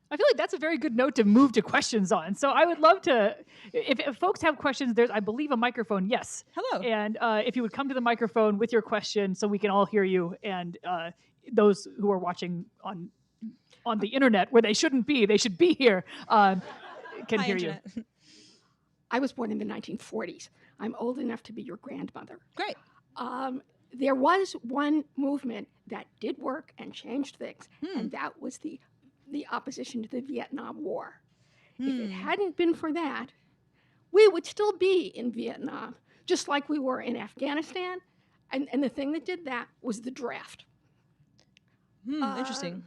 Speaker 3: I feel like that's a very good note to move to questions on. So I would love to, if folks have questions, there's, I believe, a microphone. Yes.
Speaker 2: Hello.
Speaker 3: And if you would come to the microphone with your question so we can all hear you, and those who are watching on the internet where they shouldn't be, they should be here, can
Speaker 2: Hi,
Speaker 3: hear
Speaker 2: Internet.
Speaker 3: you.
Speaker 4: I was born in the 1940s. I'm old enough to be your grandmother.
Speaker 2: Great.
Speaker 4: There was one movement that did work and changed things, and that was the opposition to the Vietnam War. If it hadn't been for that, we would still be in Vietnam, just like we were in Afghanistan. And the thing that did that was the draft.
Speaker 2: Interesting.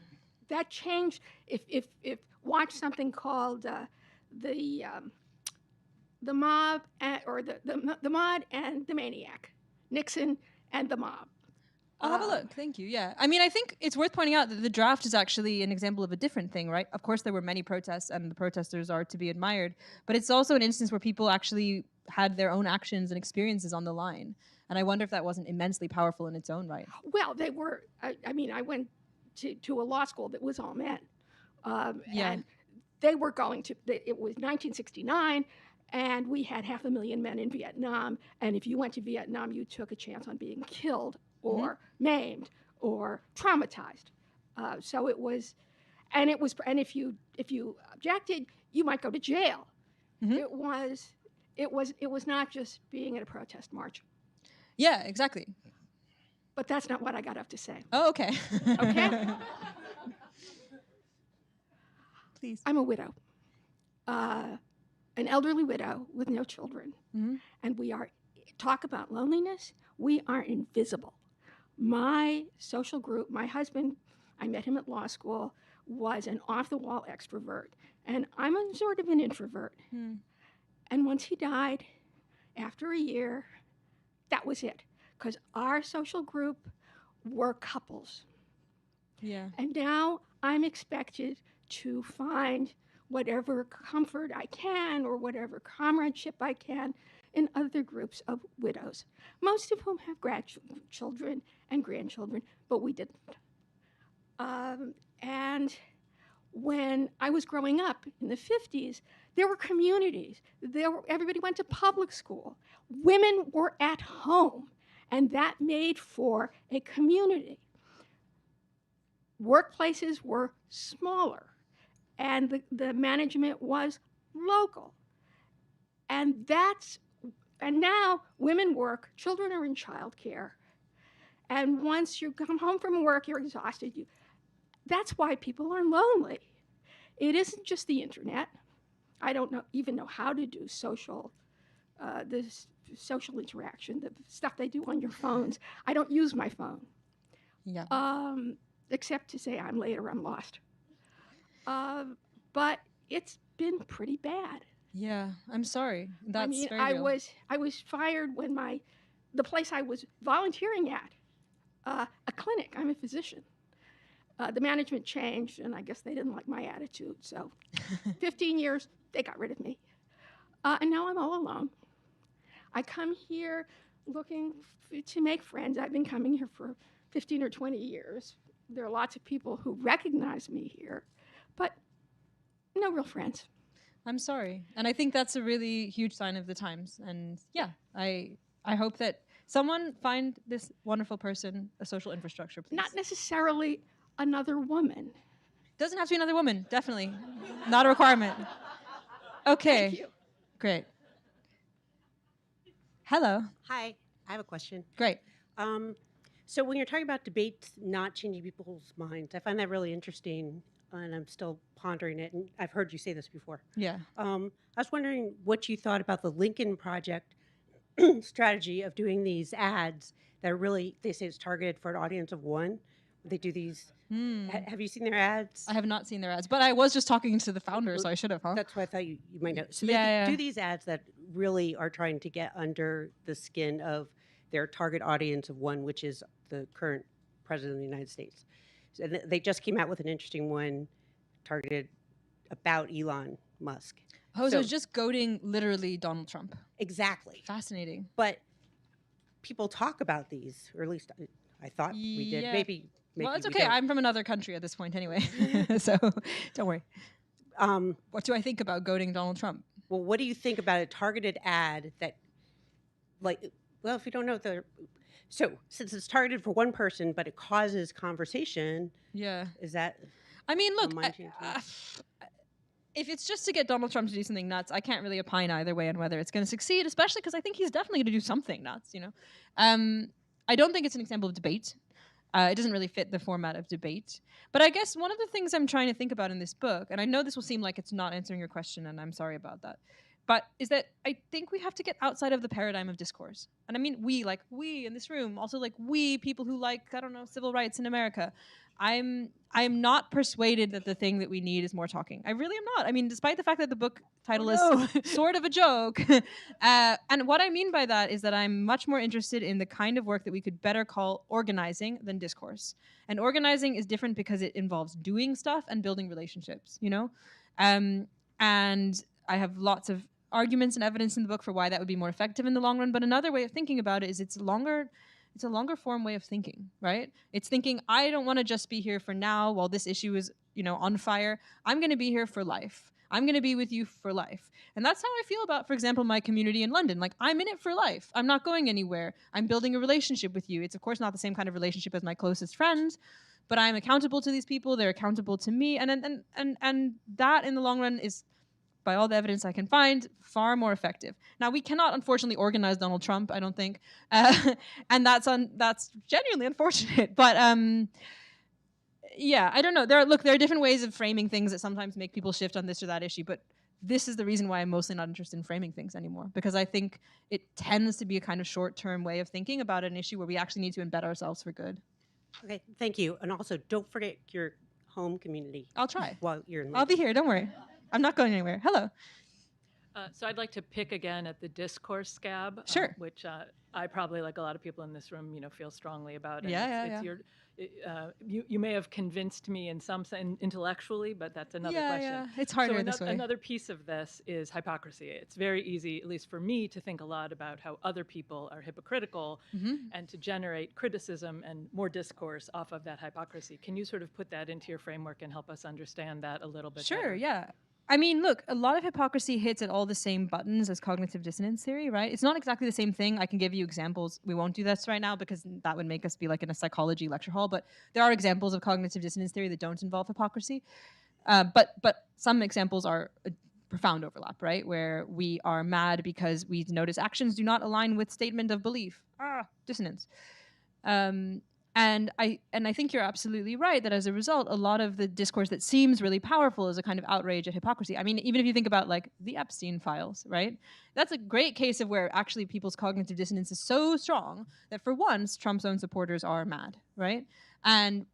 Speaker 4: That changed. If watch something called the mob or the Mob and the Maniac, Nixon and the Mob.
Speaker 2: I'll have a look. Thank you. Yeah. I mean, I think it's worth pointing out that the draft is actually an example of a different thing, right? Of course, there were many protests and the protesters are to be admired, but it's also an instance where people actually had their own actions and experiences on the line. And I wonder if that wasn't immensely powerful in its own right.
Speaker 4: Well, they were, I mean, I went to a law school that was all men. And they were going to, it was 1969, and we had 500,000 men in Vietnam. And if you went to Vietnam, you took a chance on being killed or maimed or traumatized. So it was, and if you objected, you might go to jail. It was not just being at a protest march.
Speaker 2: Yeah, exactly.
Speaker 4: But that's not what I got up to say.
Speaker 2: Oh, okay.
Speaker 4: Okay?
Speaker 2: Please.
Speaker 4: I'm a widow, an elderly widow with no children. And talk about loneliness, we are invisible. My social group, my husband, I met him at law school, was an off-the-wall extrovert. And I'm a sort of an introvert. And once he died, after a year, that was it. Because our social group were couples.
Speaker 2: Yeah.
Speaker 4: And now I'm expected to find whatever comfort I can or whatever comradeship I can in other groups of widows, most of whom have children and grandchildren, but we didn't. And when I was growing up in the 50s, there were communities. Everybody went to public school. Women were at home, and that made for a community. Workplaces were smaller, and the management was local. And now women work, children are in childcare, and once you come home from work, you're exhausted. That's why people are lonely. It isn't just the internet. I don't even know how to do social interaction, the stuff they do on your phones. I don't use my phone.
Speaker 2: Yeah.
Speaker 4: Except to say I'm late or I'm lost. But it's been pretty bad.
Speaker 2: Yeah, I'm sorry. That's
Speaker 4: I mean,
Speaker 2: very
Speaker 4: I
Speaker 2: real.
Speaker 4: was fired when the place I was volunteering at, a clinic. I'm a physician. The management changed, and I guess they didn't like my attitude. So, 15 years, they got rid of me, and now I'm all alone. I come here looking to make friends. I've been coming here for 15 or 20 years. There are lots of people who recognize me here, but no real friends.
Speaker 2: I'm sorry. And I think that's a really huge sign of the times. And yeah, I hope that someone find this wonderful person a social infrastructure, please.
Speaker 4: Not necessarily another woman.
Speaker 2: Doesn't have to be another woman, definitely. Not a requirement. Okay.
Speaker 4: Thank you.
Speaker 2: Great. Hello.
Speaker 5: Hi, I have a question.
Speaker 2: Great.
Speaker 5: So when you're talking about debates not changing people's minds, I find that really interesting, and I'm still pondering it. And I've heard you say this before.
Speaker 2: Yeah.
Speaker 5: I was wondering what you thought about the Lincoln Project strategy of doing these ads that are really, they say it's targeted for an audience of one. They do these. Have you seen their ads?
Speaker 2: I have not seen their ads, but I was just talking to the founder, so I should have, huh?
Speaker 5: That's why I thought you might know. So
Speaker 2: Yeah,
Speaker 5: they
Speaker 2: yeah.
Speaker 5: do these ads that really are trying to get under the skin of their target audience of one, which is the current president of the United States. So they just came out with an interesting one targeted about Elon Musk.
Speaker 2: Oh, so
Speaker 5: So-
Speaker 2: it's just goading literally Donald Trump.
Speaker 5: Exactly.
Speaker 2: Fascinating.
Speaker 5: But people talk about these, or at least I thought we did.
Speaker 2: Yeah.
Speaker 5: Maybe
Speaker 2: Well, it's
Speaker 5: we
Speaker 2: okay.
Speaker 5: don't.
Speaker 2: I'm from another country at this point anyway. So don't worry. What do I think about goading Donald Trump?
Speaker 5: Well, what do you think about a targeted ad that, like, well, if you don't know so since it's targeted for one person, but it causes conversation,
Speaker 2: Yeah.
Speaker 5: is that?
Speaker 2: I mean, look,
Speaker 5: mind change, yeah.
Speaker 2: if it's just to get Donald Trump to do something nuts, I can't really opine either way on whether it's going to succeed, especially because I think he's definitely going to do something nuts, you know? I don't think it's an example of debate. It doesn't really fit the format of debate. But I guess one of the things I'm trying to think about in this book, and I know this will seem like it's not answering your question, and I'm sorry about that, but is that I think we have to get outside of the paradigm of discourse. And I mean we in this room, also like we, people who like, I don't know, civil rights in America. I'm not persuaded that the thing that we need is more talking. I really am not. I mean, despite the fact that the book title is sort of a joke. And what I mean by that is that I'm much more interested in the kind of work that we could better call organizing than discourse. And organizing is different because it involves doing stuff and building relationships, you know? And I have lots of arguments and evidence in the book for why that would be more effective in the long run. But another way of thinking about it is it's a longer form way of thinking, right? It's thinking, I don't want to just be here for now while this issue is, you know, on fire. I'm going to be here for life. I'm going to be with you for life. And that's how I feel about, for example, my community in London. Like, I'm in it for life. I'm not going anywhere. I'm building a relationship with you. It's, of course, not the same kind of relationship as my closest friends, but I'm accountable to these people. They're accountable to me. And that, in the long run, is, by all the evidence I can find, far more effective. Now, we cannot, unfortunately, organize Donald Trump, I don't think. And that's genuinely unfortunate. But yeah, I don't know. There are different ways of framing things that sometimes make people shift on this or that issue. But this is the reason why I'm mostly not interested in framing things anymore. Because I think it tends to be a kind of short-term way of thinking about an issue where we actually need to embed ourselves for good.
Speaker 5: Okay, thank you. And also, don't forget your home community.
Speaker 2: I'll try.
Speaker 5: While you're in
Speaker 2: I'll be here. Don't worry. I'm not going anywhere. Hello.
Speaker 6: So I'd like to pick again at the discourse scab,
Speaker 2: Sure.
Speaker 6: which I probably, like a lot of people in this room, feel strongly about. And
Speaker 2: Yeah.
Speaker 6: You may have convinced me in some sense intellectually, but that's another question.
Speaker 2: Yeah, it's harder
Speaker 6: so
Speaker 2: this way.
Speaker 6: Another piece of this is hypocrisy. It's very easy, at least for me, to think a lot about how other people are hypocritical and to generate criticism and more discourse off of that hypocrisy. Can you sort of put that into your framework and help us understand that a little bit
Speaker 2: Sure,
Speaker 6: better?
Speaker 2: yeah. I mean, look, a lot of hypocrisy hits at all the same buttons as cognitive dissonance theory, right? It's not exactly the same thing. I can give you examples. We won't do this right now because that would make us be like in a psychology lecture hall, but there are examples of cognitive dissonance theory that don't involve hypocrisy. But some examples are a profound overlap, right? Where we are mad because we notice actions do not align with statement of belief. Dissonance. And I think you're absolutely right that as a result, a lot of the discourse that seems really powerful is a kind of outrage at hypocrisy. I mean, even if you think about like the Epstein files, right? That's a great case of where actually people's cognitive dissonance is so strong that for once, Trump's own supporters are mad, right? And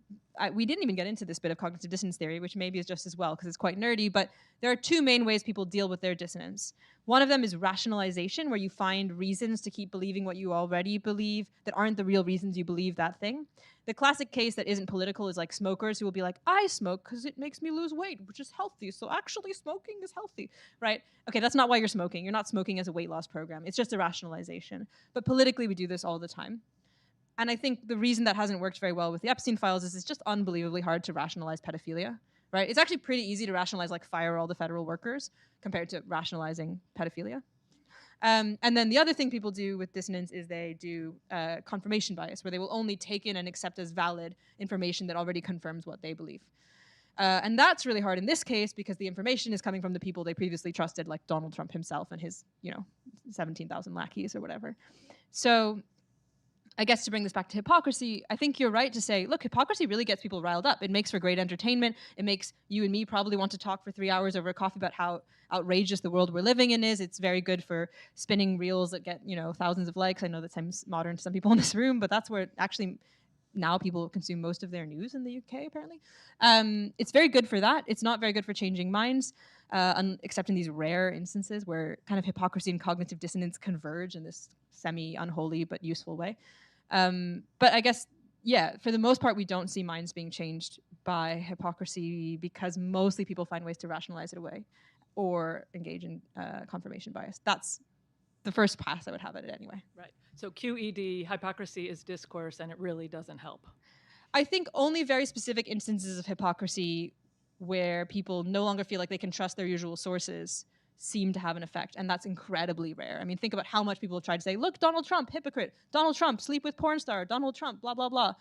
Speaker 2: we didn't even get into this bit of cognitive dissonance theory, which maybe is just as well because it's quite nerdy, but there are two main ways people deal with their dissonance. One of them is rationalization, where you find reasons to keep believing what you already believe that aren't the real reasons you believe that thing. The classic case that isn't political is like smokers who will be like, I smoke because it makes me lose weight, which is healthy, so actually smoking is healthy, right? Okay, that's not why you're smoking. You're not smoking as a weight loss program. It's just a rationalization. But politically, we do this all the time. And I think the reason that hasn't worked very well with the Epstein files is it's just unbelievably hard to rationalize pedophilia, right? It's actually pretty easy to rationalize like fire all the federal workers compared to rationalizing pedophilia. And then the other thing people do with dissonance is they do confirmation bias, where they will only take in and accept as valid information that already confirms what they believe. And that's really hard in this case because the information is coming from the people they previously trusted, like Donald Trump himself and his, 17,000 lackeys or whatever. So I guess to bring this back to hypocrisy, I think you're right to say, look, hypocrisy really gets people riled up. It makes for great entertainment. It makes you and me probably want to talk for 3 hours over a coffee about how outrageous the world we're living in is. It's very good for spinning reels that get, thousands of likes. I know that seems modern to some people in this room, but that's where actually now people consume most of their news in the UK, apparently. It's very good for that. It's not very good for changing minds, except in these rare instances where kind of hypocrisy and cognitive dissonance converge in this semi-unholy but useful way. But I guess, for the most part, we don't see minds being changed by hypocrisy because mostly people find ways to rationalize it away or engage in confirmation bias. That's the first pass I would have at it anyway.
Speaker 6: Right. So QED, hypocrisy is discourse, and it really doesn't help.
Speaker 2: I think only very specific instances of hypocrisy where people no longer feel like they can trust their usual sources seem to have an effect, and that's incredibly rare. I mean, think about how much people have tried to say, look, Donald Trump, hypocrite, Donald Trump, sleep with porn star, Donald Trump, blah, blah, blah.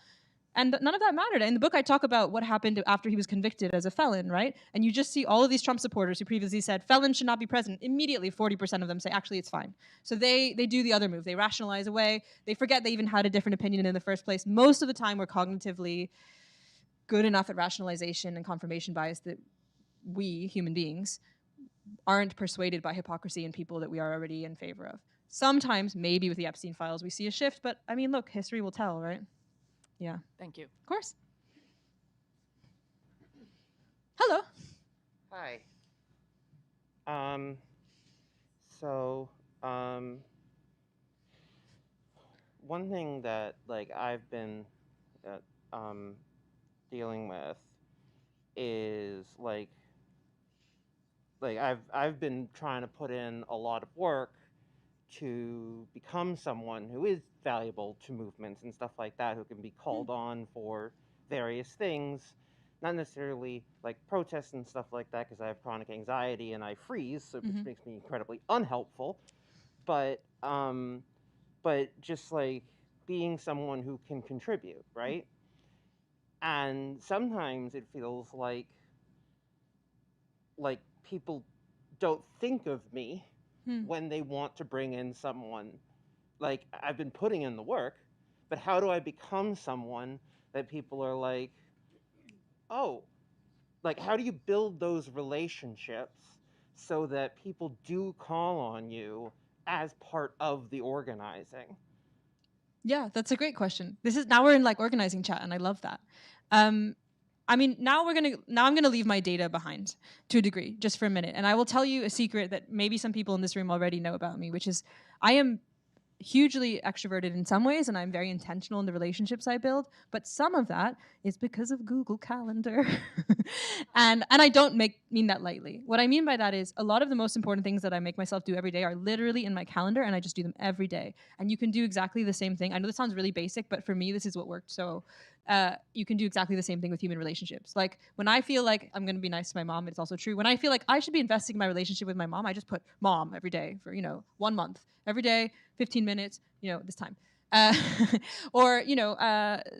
Speaker 2: And none of that mattered. In the book, I talk about what happened after he was convicted as a felon, right? And you just see all of these Trump supporters who previously said felons should not be president. Immediately, 40% of them say, actually, it's fine. So they do the other move. They rationalize away. They forget they even had a different opinion in the first place. Most of the time, we're cognitively good enough at rationalization and confirmation bias that we, human beings, aren't persuaded by hypocrisy in people that we are already in favor of. Sometimes, maybe with the Epstein files, we see a shift. But, I mean, look, history will tell, right? Yeah.
Speaker 6: Thank you.
Speaker 2: Of course. Hello.
Speaker 7: Hi. One thing that I've been dealing with is I've been trying to put in a lot of work to become someone who is valuable to movements and stuff like that, who can be called on for various things, not necessarily protests and stuff like that, because I have chronic anxiety and I freeze, so which makes me incredibly unhelpful. But just being someone who can contribute, right? And sometimes it feels like people don't think of me when they want to bring in someone. I've been putting in the work, but how do I become someone that people are like, oh, how do you build those relationships so that people do call on you as part of the organizing?
Speaker 2: Yeah, that's a great question. Now we're in organizing chat, and I love that. I mean, now I'm gonna leave my data behind to a degree, just for a minute, and I will tell you a secret that maybe some people in this room already know about me, which is I am hugely extroverted in some ways, and I'm very intentional in the relationships I build. But some of that is because of Google Calendar, and I don't mean that lightly. What I mean by that is a lot of the most important things that I make myself do every day are literally in my calendar, and I just do them every day. And you can do exactly the same thing. I know this sounds really basic, but for me, this is what worked. So you can do exactly the same thing with human relationships. When I feel like I'm going to be nice to my mom, it's also true. When I feel like I should be investing in my relationship with my mom, I just put mom every day for 1 month. Every day, 15 minutes, this time. Or,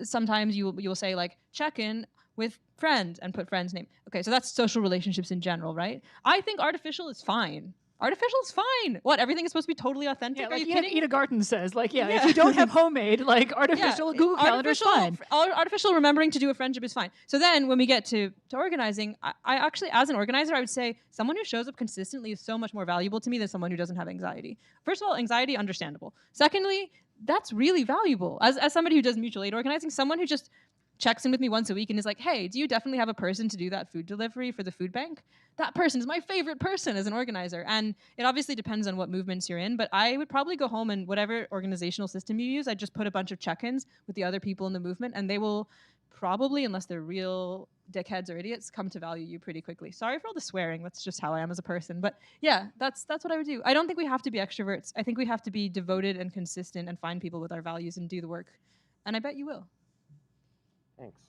Speaker 2: sometimes you'll say check in with friend and put friend's name. Okay, so that's social relationships in general, right? I think artificial is fine. Artificial is fine. What, everything is supposed to be totally authentic?
Speaker 3: Yeah,
Speaker 2: Are you kidding?
Speaker 3: Ida Garten says, if you don't have homemade, artificial Google Calendar is fine.
Speaker 2: Artificial remembering to do a friendship is fine. So then when we get to organizing, I actually, as an organizer, I would say someone who shows up consistently is so much more valuable to me than someone who doesn't have anxiety. First of all, anxiety, understandable. Secondly, that's really valuable. As somebody who does mutual aid organizing, someone who just checks in with me once a week and is like, hey, do you definitely have a person to do that food delivery for the food bank? That person is my favorite person as an organizer. And it obviously depends on what movements you're in, but I would probably go home and whatever organizational system you use, I'd just put a bunch of check-ins with the other people in the movement, and they will probably, unless they're real dickheads or idiots, come to value you pretty quickly. Sorry for all the swearing. That's just how I am as a person. But yeah, that's what I would do. I don't think we have to be extroverts. I think we have to be devoted and consistent and find people with our values and do the work. And I bet you will.
Speaker 7: Thanks.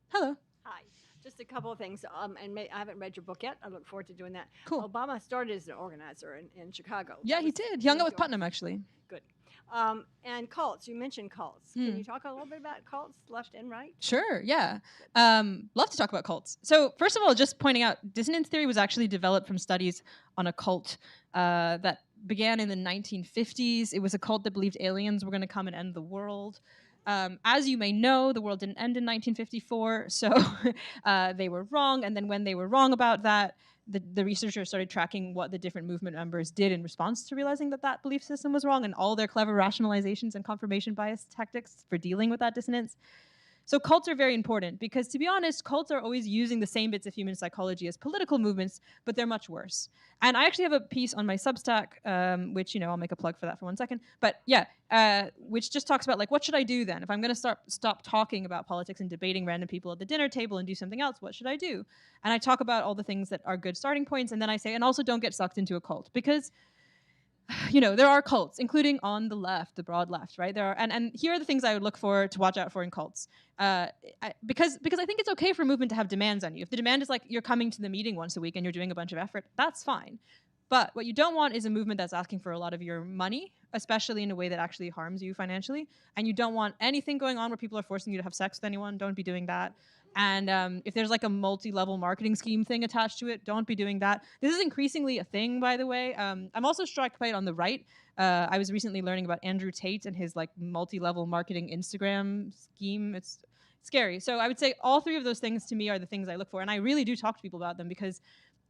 Speaker 2: Hello.
Speaker 8: Hi. Just a couple of things. I haven't read your book yet. I look forward to doing that.
Speaker 2: Cool.
Speaker 8: Obama started as an organizer in Chicago.
Speaker 2: Yeah, he did. He hung out with Putnam, actually.
Speaker 8: Good. And cults. You mentioned cults. Can you talk a little bit about cults, left and right?
Speaker 2: Sure, yeah. Love to talk about cults. So first of all, just pointing out, dissonance theory was actually developed from studies on a cult that began in the 1950s. It was a cult that believed aliens were going to come and end the world. As you may know, the world didn't end in 1954, so they were wrong. And then when they were wrong about that, the researchers started tracking what the different movement members did in response to realizing that that belief system was wrong, and all their clever rationalizations and confirmation bias tactics for dealing with that dissonance. So cults are very important because, to be honest, cults are always using the same bits of human psychology as political movements, but they're much worse. And I actually have a piece on my Substack, which, I'll make a plug for that for 1 second. But yeah, which just talks about, like, what should I do then? If I'm going to stop talking about politics and debating random people at the dinner table and do something else, what should I do? And I talk about all the things that are good starting points. And then I say, and also don't get sucked into a cult, because there are cults, including on the left, the broad left, right? There are, and here are the things I would look for to watch out for in cults, because I think it's okay for a movement to have demands on you. If the demand is like you're coming to the meeting once a week and you're doing a bunch of effort, that's fine. But what you don't want is a movement that's asking for a lot of your money, especially in a way that actually harms you financially. And you don't want anything going on where people are forcing you to have sex with anyone. Don't be doing that. And if there's like a multi-level marketing scheme thing attached to it, don't be doing that. This is increasingly a thing, by the way. I'm also struck by it on the right. I was recently learning about Andrew Tate and his like multi-level marketing Instagram scheme. It's scary. So I would say all three of those things to me are the things I look for. And I really do talk to people about them because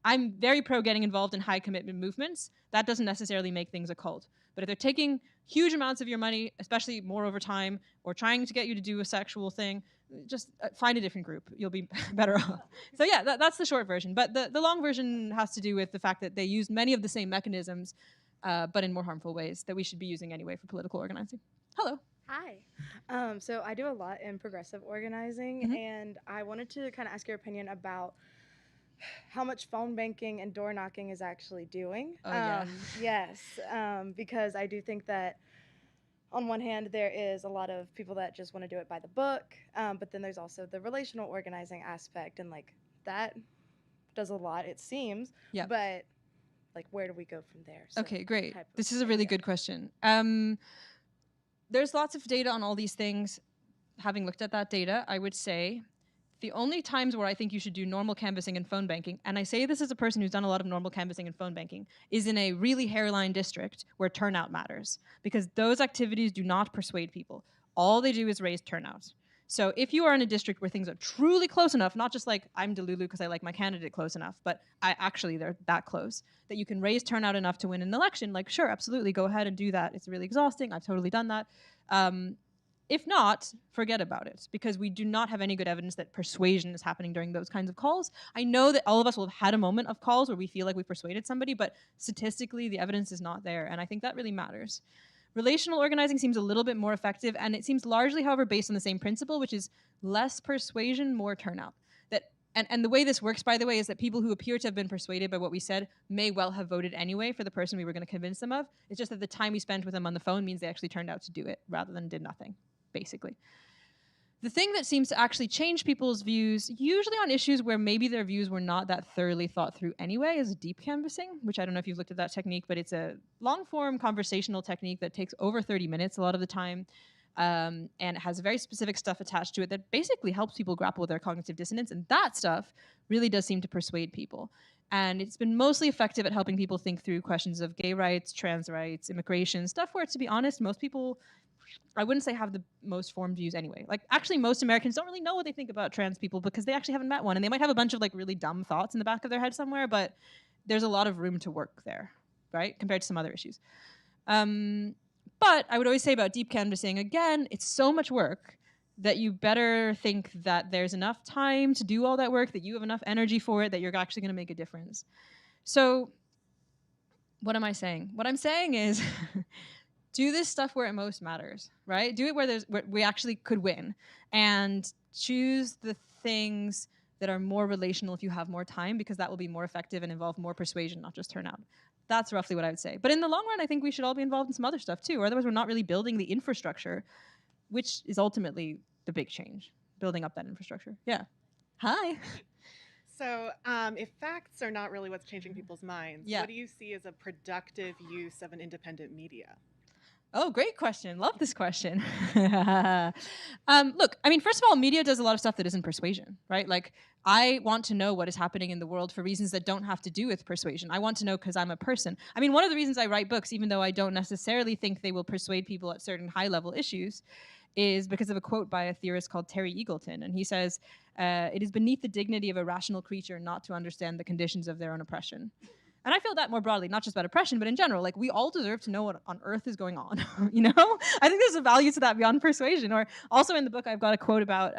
Speaker 2: I'm very pro getting involved in high commitment movements. That doesn't necessarily make things a cult. But if they're taking huge amounts of your money, especially more over time, or trying to get you to do a sexual thing, just find a different group. You'll be better off. So yeah, that's the short version. But the long version has to do with the fact that they use many of the same mechanisms, but in more harmful ways that we should be using anyway for political organizing. Hello.
Speaker 9: Hi. So I do a lot in progressive organizing, and I wanted to kind of ask your opinion about how much phone banking and door knocking is actually doing. Yes, because I do think that on one hand, there is a lot of people that just want to do it by the book, but then there's also the relational organizing aspect, and like that does a lot, it seems. Yeah. But like, where do we go from there? So
Speaker 2: okay, great. This is a really good question. There's lots of data on all these things. Having looked at that data, I would say the only times where I think you should do normal canvassing and phone banking, and I say this as a person who's done a lot of normal canvassing and phone banking, is in a really hairline district where turnout matters, because those activities do not persuade people. All they do is raise turnout. So if you are in a district where things are truly close enough, not just like I'm Delulu because I like my candidate close enough, but they're that close, that you can raise turnout enough to win an election, like sure, absolutely, go ahead and do that. It's really exhausting. I've totally done that. If not, forget about it, because we do not have any good evidence that persuasion is happening during those kinds of calls. I know that all of us will have had a moment of calls where we feel like we persuaded somebody, but statistically, the evidence is not there, and I think that really matters. Relational organizing seems a little bit more effective, and it seems largely, however, based on the same principle, which is less persuasion, more turnout. And the way this works, by the way, is that people who appear to have been persuaded by what we said may well have voted anyway for the person we were going to convince them of. It's just that the time we spent with them on the phone means they actually turned out to do it rather than did nothing, basically. The thing that seems to actually change people's views, usually on issues where maybe their views were not that thoroughly thought through anyway, is deep canvassing, which I don't know if you've looked at that technique, but it's a long-form conversational technique that takes over 30 minutes a lot of the time. And it has very specific stuff attached to it that basically helps people grapple with their cognitive dissonance, and that stuff really does seem to persuade people. And it's been mostly effective at helping people think through questions of gay rights, trans rights, immigration, stuff where, to be honest, most people, I wouldn't say have the most formed views anyway. Like, actually, most Americans don't really know what they think about trans people because they actually haven't met one, and they might have a bunch of like really dumb thoughts in the back of their head somewhere, but there's a lot of room to work there, right, compared to some other issues. But I would always say about deep canvassing, again, it's so much work that you better think that there's enough time to do all that work, that you have enough energy for it, that you're actually going to make a difference. So what am I saying? What I'm saying is do this stuff where it most matters, right? Do it where we actually could win, and choose the things that are more relational if you have more time, because that will be more effective and involve more persuasion, not just turnout. That's roughly what I would say. But in the long run, I think we should all be involved in some other stuff too, or otherwise we're not really building the infrastructure, which is ultimately the big change, building up that infrastructure. Yeah. Hi.
Speaker 10: So if facts are not really what's changing people's minds, what do you see as a productive use of an independent media?
Speaker 2: Oh, great question. Love this question. Look, I mean, first of all, media does a lot of stuff that isn't persuasion, right? Like, I want to know what is happening in the world for reasons that don't have to do with persuasion. I want to know because I'm a person. I mean, one of the reasons I write books, even though I don't necessarily think they will persuade people at certain high-level issues, is because of a quote by a theorist called Terry Eagleton. And he says, it is beneath the dignity of a rational creature not to understand the conditions of their own oppression. And I feel that more broadly, not just about oppression, but in general. Like, we all deserve to know what on earth is going on, you know? I think there's a value to that beyond persuasion. Or also in the book, I've got a quote about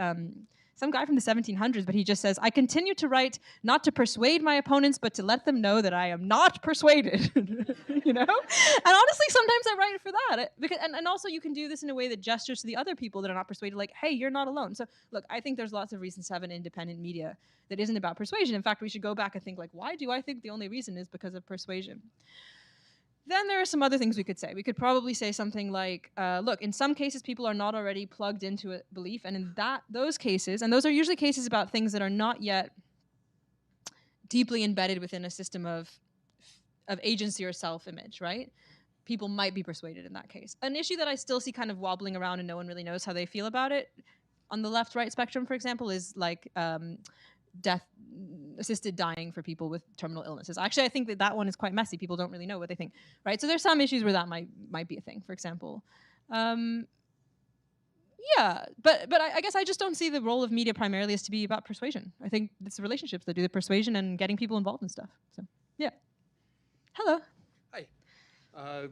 Speaker 2: some guy from the 1700s, but he just says, I continue to write not to persuade my opponents, but to let them know that I am not persuaded, you know? And honestly, sometimes I write for that. And also you can do this in a way that gestures to the other people that are not persuaded, like, hey, you're not alone. So look, I think there's lots of reasons to have an independent media that isn't about persuasion. In fact, we should go back and think, like, why do I think the only reason is because of persuasion? Then there are some other things we could say. We could probably say something like, look, in some cases, people are not already plugged into a belief. And in those cases, and those are usually cases about things that are not yet deeply embedded within a system of agency or self-image, right? People might be persuaded in that case. An issue that I still see kind of wobbling around and no one really knows how they feel about it, on the left-right spectrum, for example, is like assisted dying for people with terminal illnesses. Actually, I think that one is quite messy. People don't really know what they think, right? So there's some issues where that might be a thing, for example. Yeah, but I guess I just don't see the role of media primarily as to be about persuasion. I think it's the relationships that do the persuasion and getting people involved in stuff. So, yeah. Hello.
Speaker 11: Hi.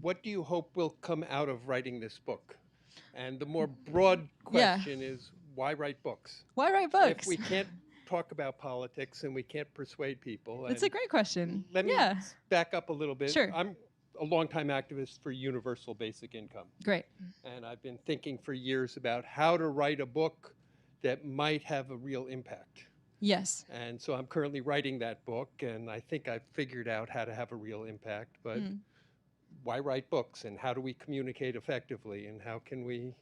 Speaker 11: What do you hope will come out of writing this book? And the more broad question is, why write books?
Speaker 2: Why write books?
Speaker 11: If we can't talk about politics and we can't persuade people.
Speaker 2: It's a great question.
Speaker 11: Let me back up a little bit.
Speaker 2: Sure.
Speaker 11: I'm a longtime activist for universal basic income.
Speaker 2: Great.
Speaker 11: And I've been thinking for years about how to write a book that might have a real impact.
Speaker 2: Yes.
Speaker 11: And so I'm currently writing that book, and I think I've figured out how to have a real impact. But why write books, and how do we communicate effectively, and how can we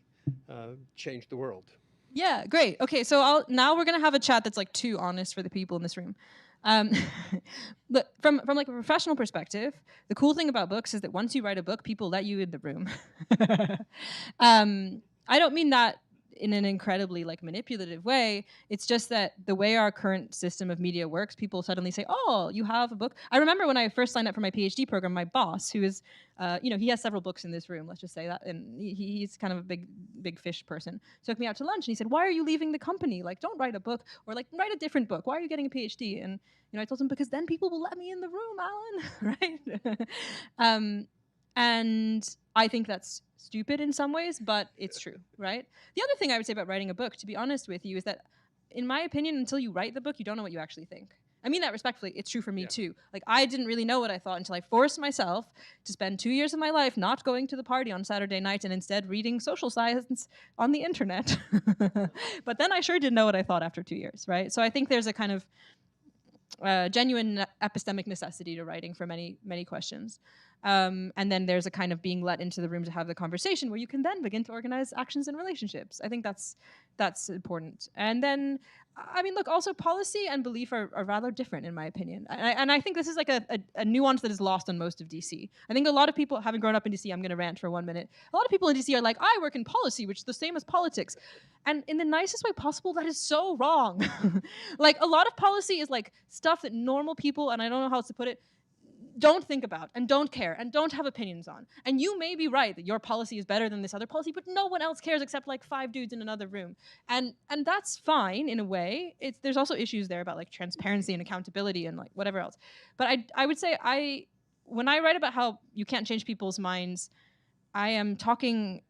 Speaker 11: change the world?
Speaker 2: Yeah, great. Okay, so now we're gonna have a chat that's like too honest for the people in this room. Look, from like a professional perspective, the cool thing about books is that once you write a book, people let you in the room. I don't mean that in an incredibly like manipulative way. It's just that the way our current system of media works, people suddenly say, oh, you have a book. I remember when I first signed up for my PhD program, my boss, who is, he has several books in this room, let's just say that, and he's kind of a big fish person, took me out to lunch and he said, why are you leaving the company? Like, don't write a book, or like, write a different book. Why are you getting a PhD? And I told him, because then people will let me in the room, Alan, right? And I think that's stupid in some ways, but it's true, right? The other thing I would say about writing a book, to be honest with you, is that, in my opinion, until you write the book, you don't know what you actually think. I mean that respectfully. It's true for me too. Like, I didn't really know what I thought until I forced myself to spend 2 years of my life not going to the party on Saturday night and instead reading social science on the internet. But then I sure did know what I thought after 2 years, right? So I think there's a kind of genuine epistemic necessity to writing for many, many questions. And then there's a kind of being let into the room to have the conversation where you can then begin to organize actions and relationships. I think that's important. And then, I mean, look, also policy and belief are rather different in my opinion. And I think this is like a nuance that is lost on most of DC. I think a lot of people, having grown up in DC, I'm going to rant for 1 minute. A lot of people in DC are like, I work in policy, which is the same as politics. And in the nicest way possible, that is so wrong. Like, a lot of policy is like stuff that normal people, and I don't know how else to put it, don't think about and don't care and don't have opinions on. And you may be right that your policy is better than this other policy, but no one else cares except like 5 dudes in another room. And that's fine in a way. There's also issues there about like transparency and accountability and like whatever else. But I would say when I write about how you can't change people's minds, I am talking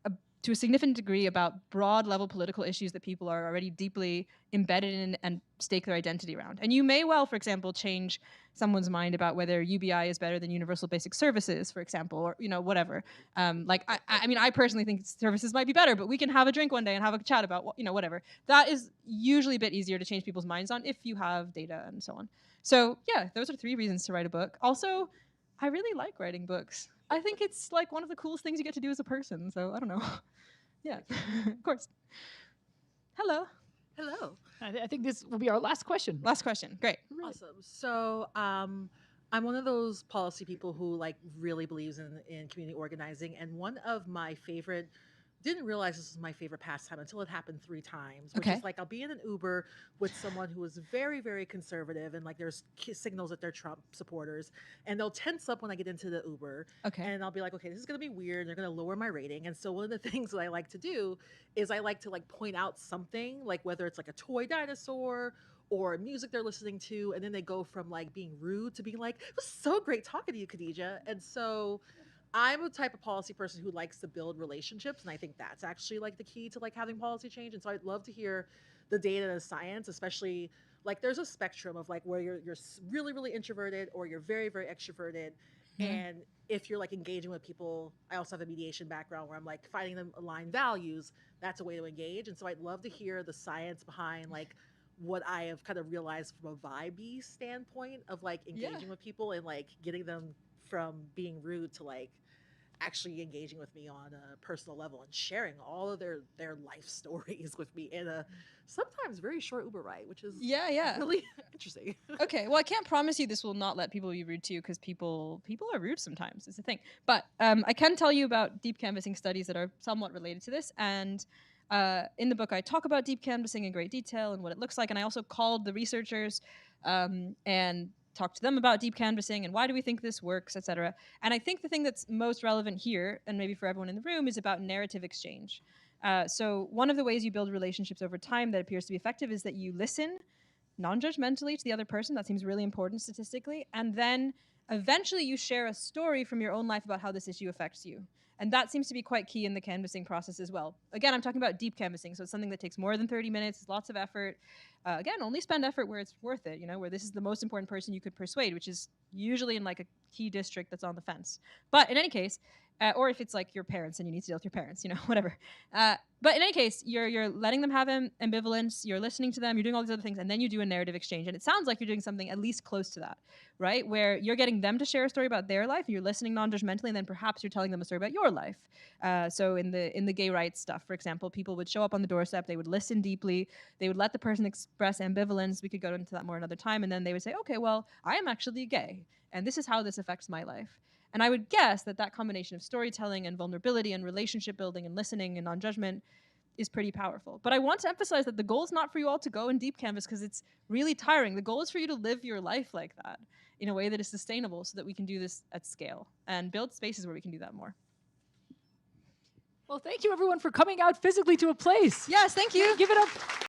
Speaker 2: to a significant degree about broad level political issues that people are already deeply embedded in and stake their identity around. And you may well, for example, change someone's mind about whether UBI is better than universal basic services, for example, or whatever. Like, I mean, I personally think services might be better, but we can have a drink one day and have a chat about whatever. That is usually a bit easier to change people's minds on if you have data and so on. So yeah, those are 3 reasons to write a book. Also, I really like writing books. I think it's like one of the coolest things you get to do as a person. So I don't know. Yeah, of course. Hello.
Speaker 3: Hello. I think this will be our last question.
Speaker 2: Last question. Great.
Speaker 12: Awesome. So I'm one of those policy people who like really believes in community organizing. And one of my favorite didn't realize this was my favorite pastime until it happened 3 times. Which
Speaker 2: Okay.
Speaker 12: is like I'll be in an Uber with someone who is very, very conservative, and like there's signals that they're Trump supporters, and they'll tense up when I get into the Uber.
Speaker 2: Okay.
Speaker 12: And I'll be like, okay, this is gonna be weird. They're gonna lower my rating. And so one of the things that I like to do is I like to like point out something, like whether it's like a toy dinosaur or music they're listening to, and then they go from like being rude to being like, it was so great talking to you, Khadija. And so I'm a type of policy person who likes to build relationships, and I think that's actually like the key to like having policy change. And so I'd love to hear the data and the science, especially like there's a spectrum of like where you're really, really introverted or you're very, very extroverted. And if you're like engaging with people, I also have a mediation background where I'm like finding them aligned values. That's a way to engage. And so I'd love to hear the science behind like what I have kind of realized from a vibe standpoint of like engaging with people and like getting them from being rude to like actually engaging with me on a personal level and sharing all of their life stories with me in a sometimes very short Uber ride, which is really interesting.
Speaker 2: Okay, well, I can't promise you this will not let people be rude to you because people are rude sometimes. It's a thing. But I can tell you about deep canvassing studies that are somewhat related to this. And in the book, I talk about deep canvassing in great detail and what it looks like. And I also called the researchers and talk to them about deep canvassing and why do we think this works, et cetera. And I think the thing that's most relevant here, and maybe for everyone in the room, is about narrative exchange. So one of the ways you build relationships over time that appears to be effective is that you listen non-judgmentally to the other person. That seems really important statistically. And then eventually you share a story from your own life about how this issue affects you. And that seems to be quite key in the canvassing process as well. Again, I'm talking about deep canvassing, so it's something that takes more than 30 minutes, lots of effort. Again, only spend effort where it's worth it, where this is the most important person you could persuade, which is usually in like a key district that's on the fence. But in any case, or if it's like your parents and you need to deal with your parents, whatever. But in any case, you're letting them have ambivalence, you're listening to them, you're doing all these other things, and then you do a narrative exchange. And it sounds like you're doing something at least close to that, right? Where you're getting them to share a story about their life, you're listening non-judgmentally, and then perhaps you're telling them a story about your life. So in the gay rights stuff, for example, people would show up on the doorstep, they would listen deeply, they would let the person express ambivalence. We could go into that more another time. And then they would say, okay, well, I am actually gay, and this is how this affects my life. And I would guess that combination of storytelling and vulnerability and relationship building and listening and non-judgment is pretty powerful. But I want to emphasize that the goal is not for you all to go and deep canvas because it's really tiring. The goal is for you to live your life like that in a way that is sustainable so that we can do this at scale and build spaces where we can do that more.
Speaker 3: Well, thank you everyone for coming out physically to a place.
Speaker 2: Yes, thank you.
Speaker 3: Give it up.